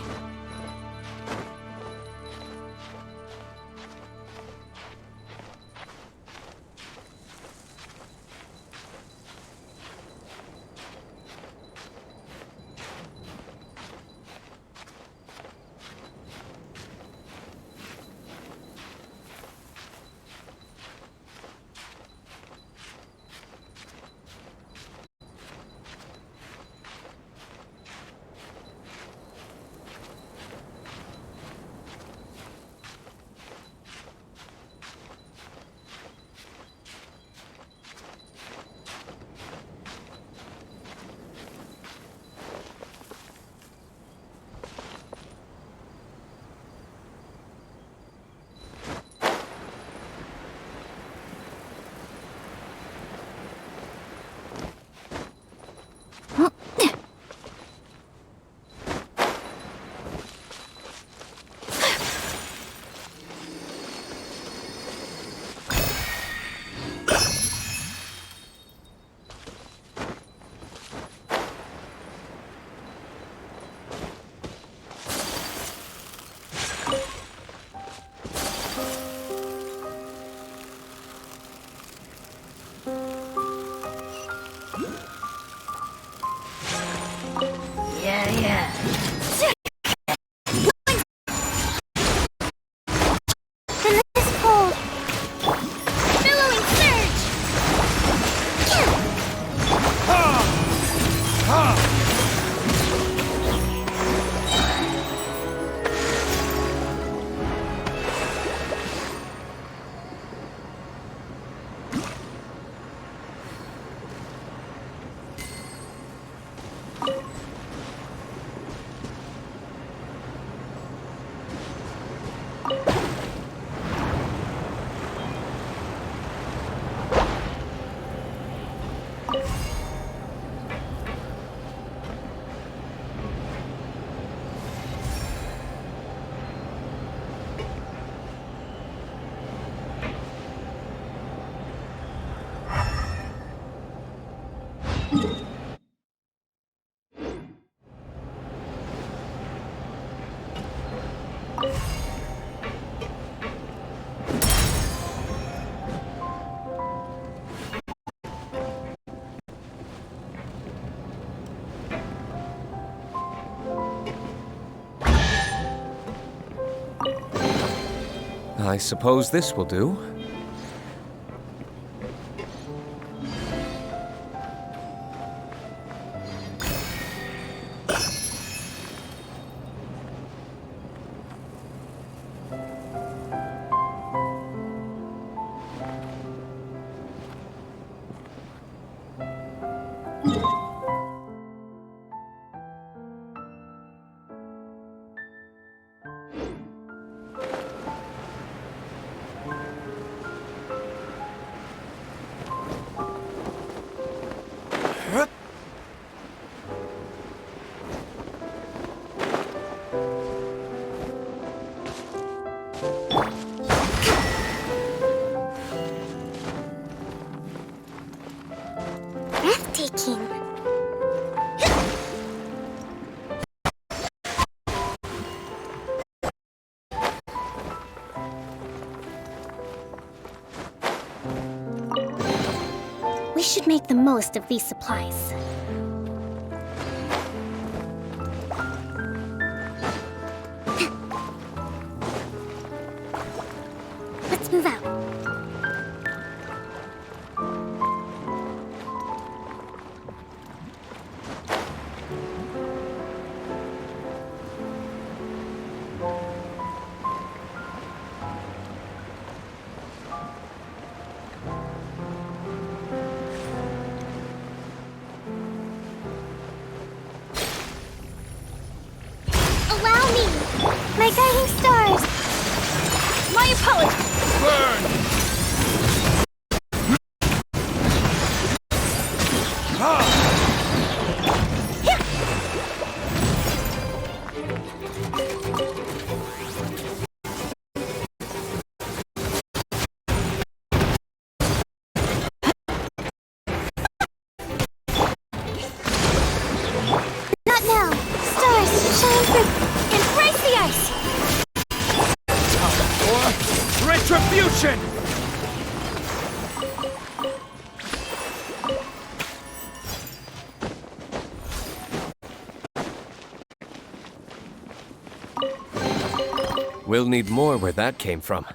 [SPEAKER 5] I suppose this will do.
[SPEAKER 2] Breathtaking. We should make the most of these supplies. Let's move out. Allow me! My guiding stars! My apologies!
[SPEAKER 14] Burn!
[SPEAKER 2] Not now! Stars, shine through! Embrace the ice!
[SPEAKER 14] Or retribution!
[SPEAKER 17] We'll need more where that came from.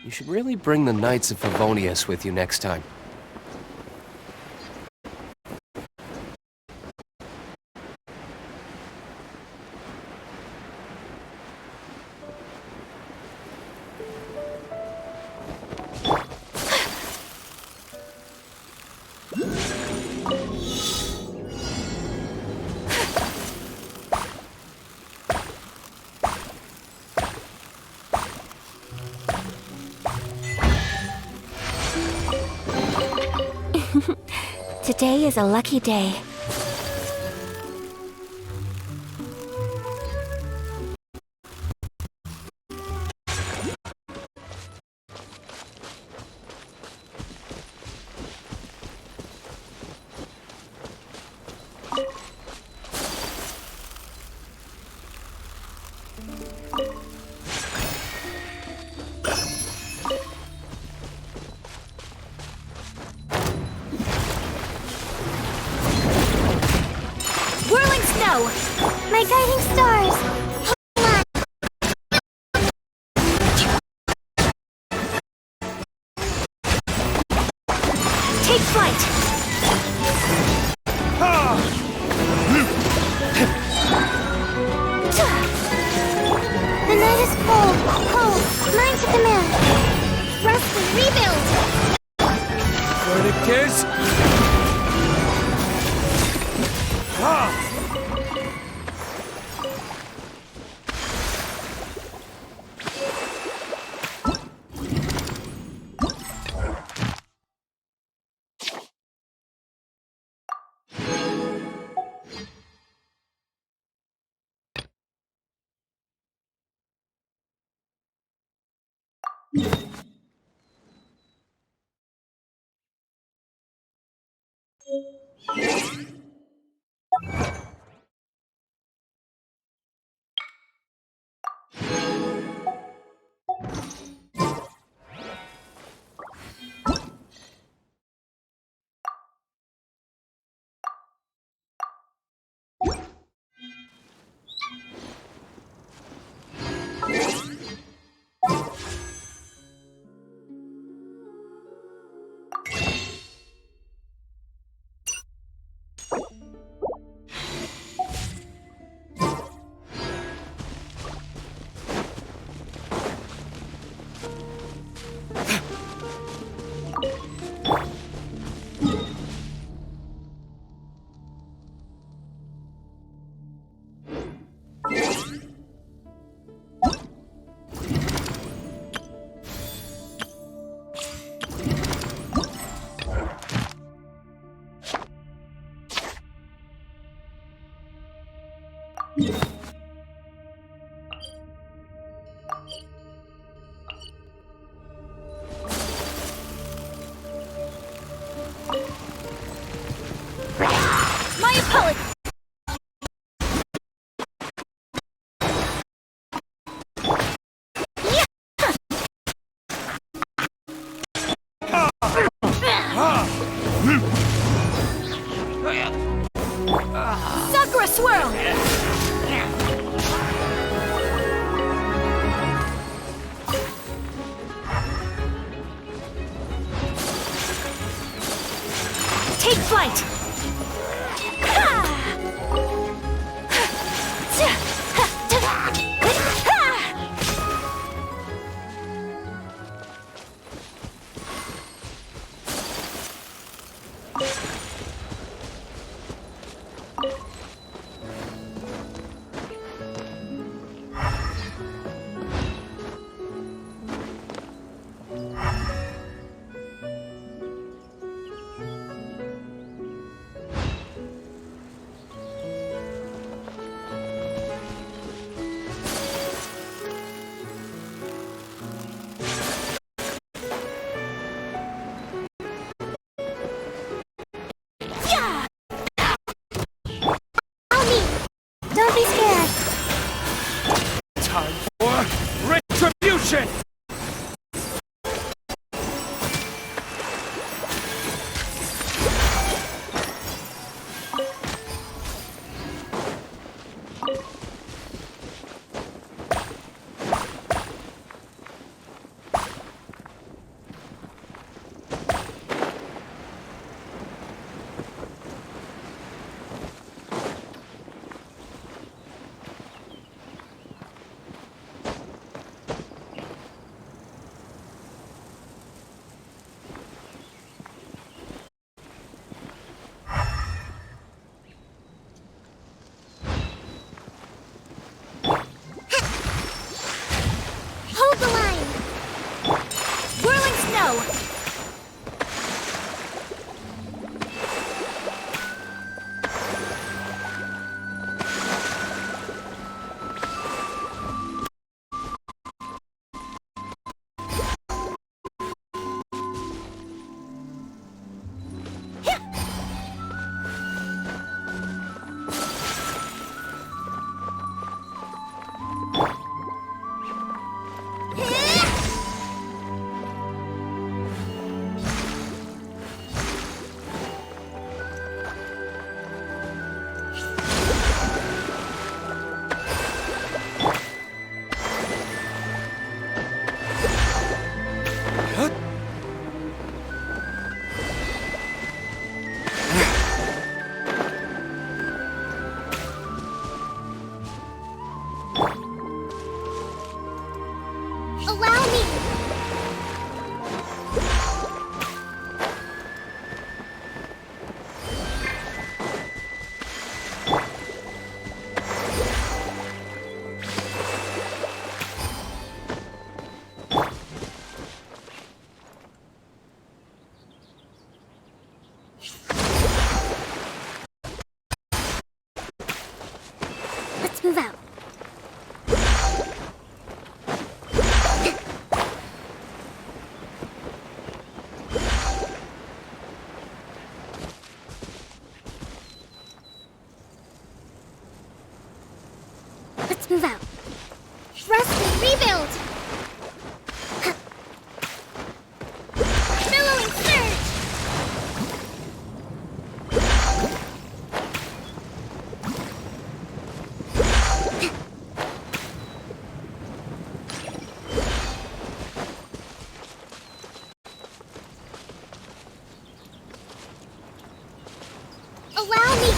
[SPEAKER 17] You should really bring the Knights of Favonius with you next time.
[SPEAKER 1] Today is a lucky day.
[SPEAKER 2] My guiding stars!
[SPEAKER 1] Take flight!
[SPEAKER 2] The night is cold, mine to command. Rest and rebuild!
[SPEAKER 13] Verdict is...
[SPEAKER 1] My apologies! Sakura swirl! Take flight!
[SPEAKER 2] Allow me. Let's move out. Let's move out. Thrust and rebuild! Billowing surge! Allow me!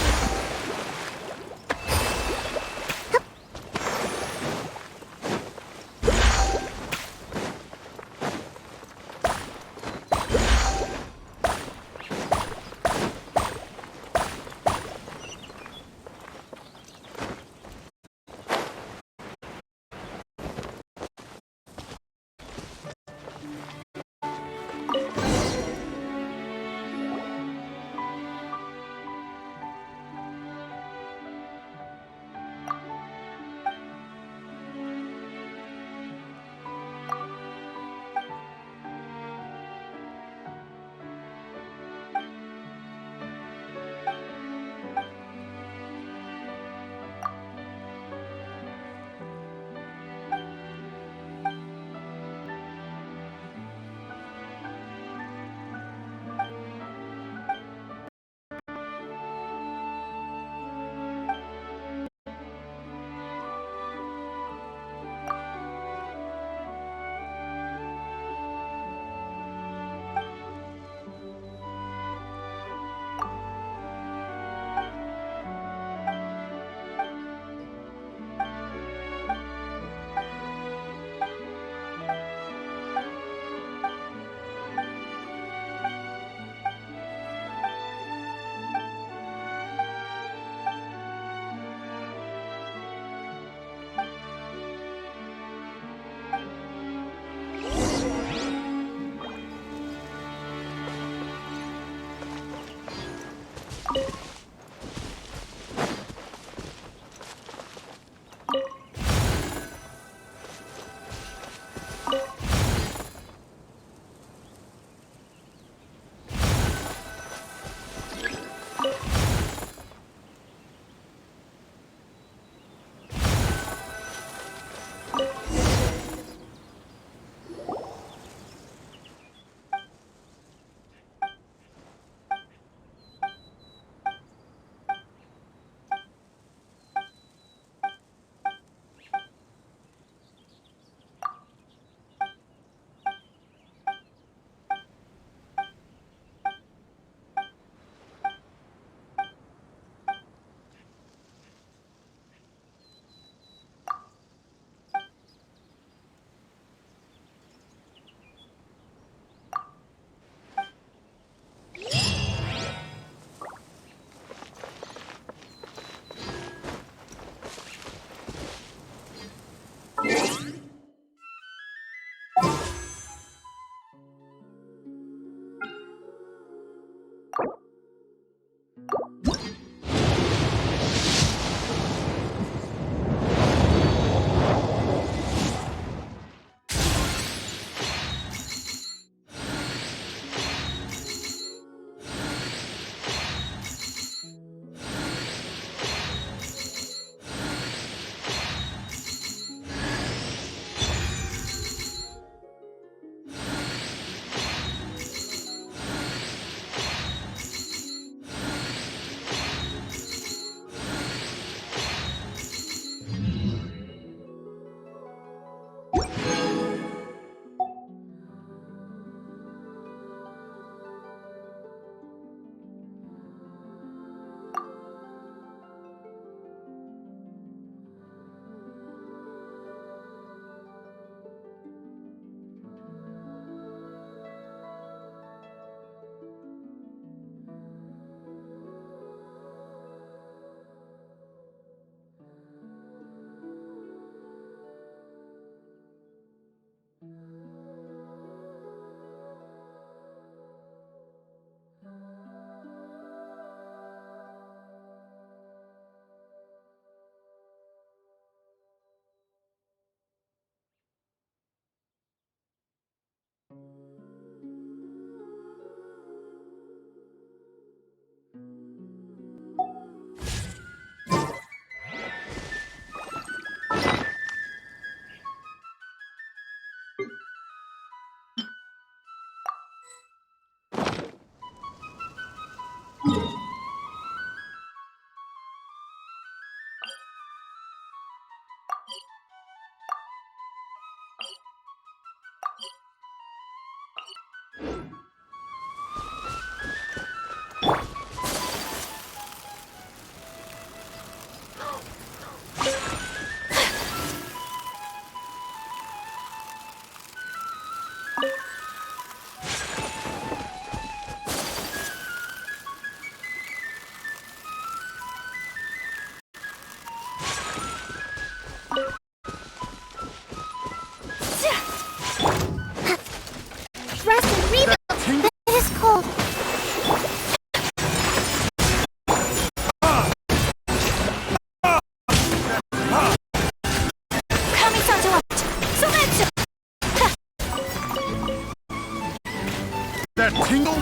[SPEAKER 14] that tingle?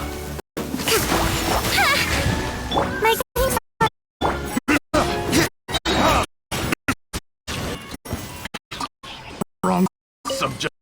[SPEAKER 2] My
[SPEAKER 14] Wrong subject.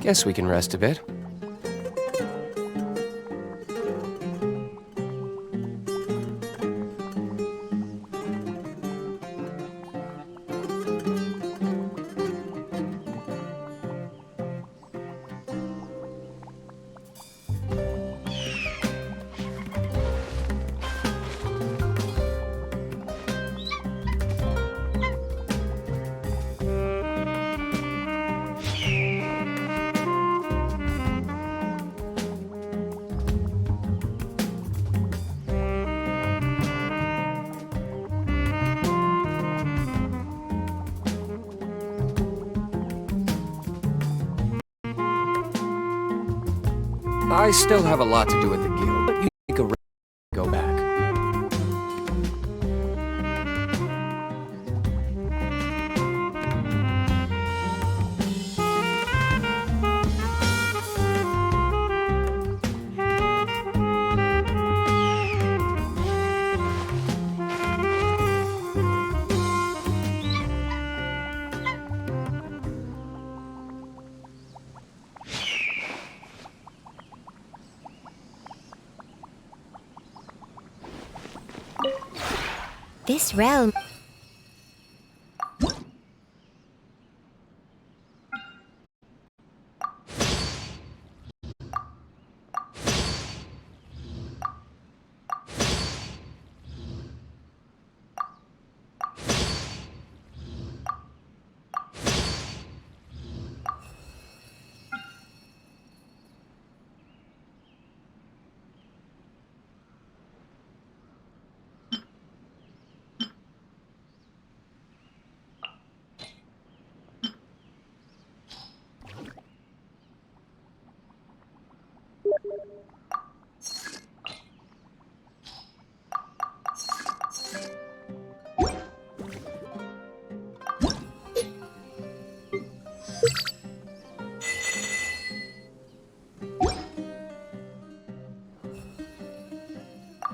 [SPEAKER 17] Guess we can rest a bit. I still have a lot to do at the guild, but you take a rest and go back.
[SPEAKER 2] This realm...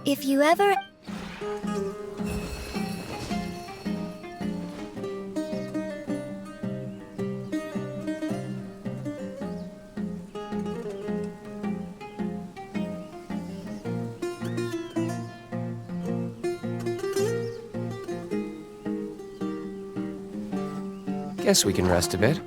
[SPEAKER 2] If you ever...
[SPEAKER 17] guess we can rest a bit.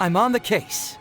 [SPEAKER 18] I'm on the case.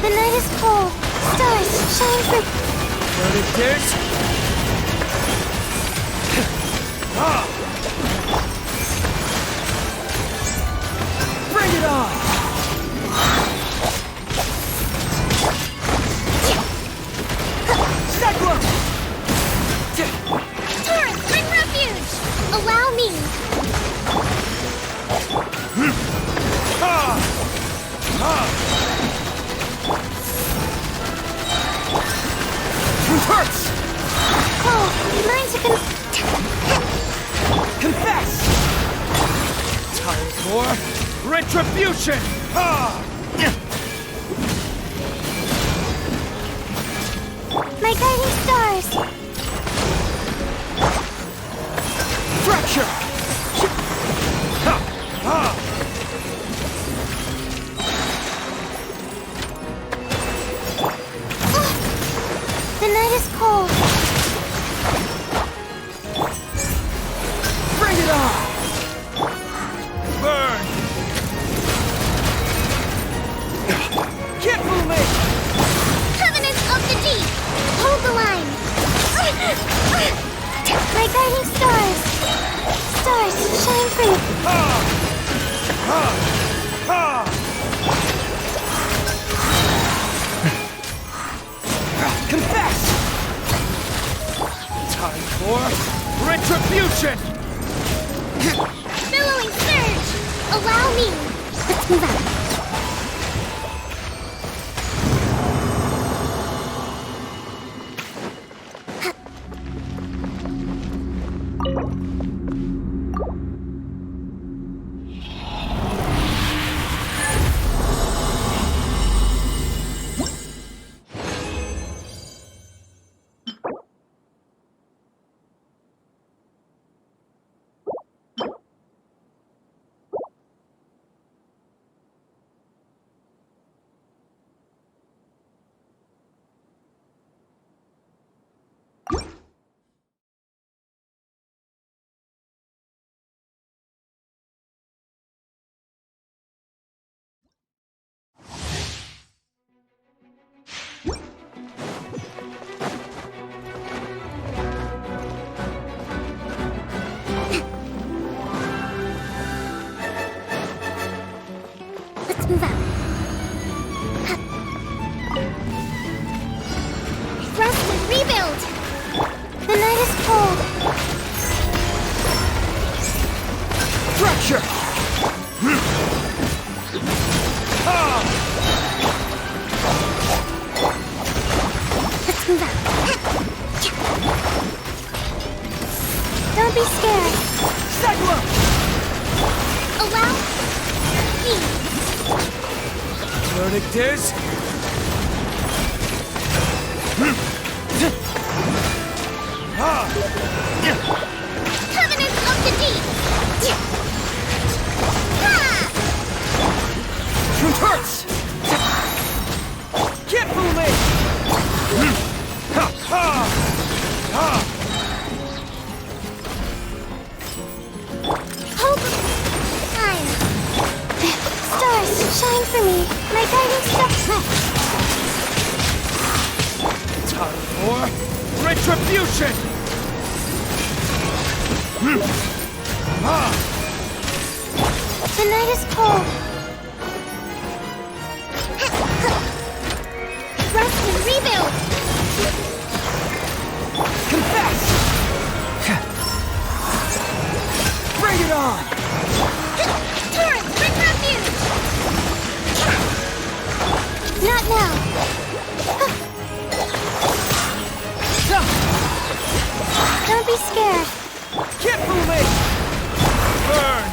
[SPEAKER 2] The night is cold. Stars shine through.
[SPEAKER 18] Bring it on! Cyclone!
[SPEAKER 2] Torrent, bring refuge! Allow me.
[SPEAKER 18] Hurts!
[SPEAKER 2] Oh, mine's a
[SPEAKER 18] Confess! Time for retribution!
[SPEAKER 2] My guiding stars!
[SPEAKER 18] Fracture!
[SPEAKER 2] The night is cold.
[SPEAKER 18] Bring it on! Burn! Can't fool me!
[SPEAKER 2] Covenant of the deep! Hold the line! My guiding stars! Stars, shine through!
[SPEAKER 18] Time for retribution!
[SPEAKER 2] Billowing surge! Allow me! Let's move out. Let's move out. Rest and rebuild! The night is cold.
[SPEAKER 18] Fracture!
[SPEAKER 2] Let's move out. Don't be scared.
[SPEAKER 18] Cyclone!
[SPEAKER 2] Allow me.
[SPEAKER 18] Verdict is...
[SPEAKER 2] Covenant of the Deep!
[SPEAKER 18] Truth hurts! Can't fool me!
[SPEAKER 2] Hope! Time! Stars, shine for me! My guiding star!
[SPEAKER 18] Time for retribution!
[SPEAKER 2] The night is cold. Rest and rebuild!
[SPEAKER 18] Confess! Bring it on!
[SPEAKER 2] Turret, quick refuge! Not now! Don't be scared.
[SPEAKER 18] Can't fool me! Burn!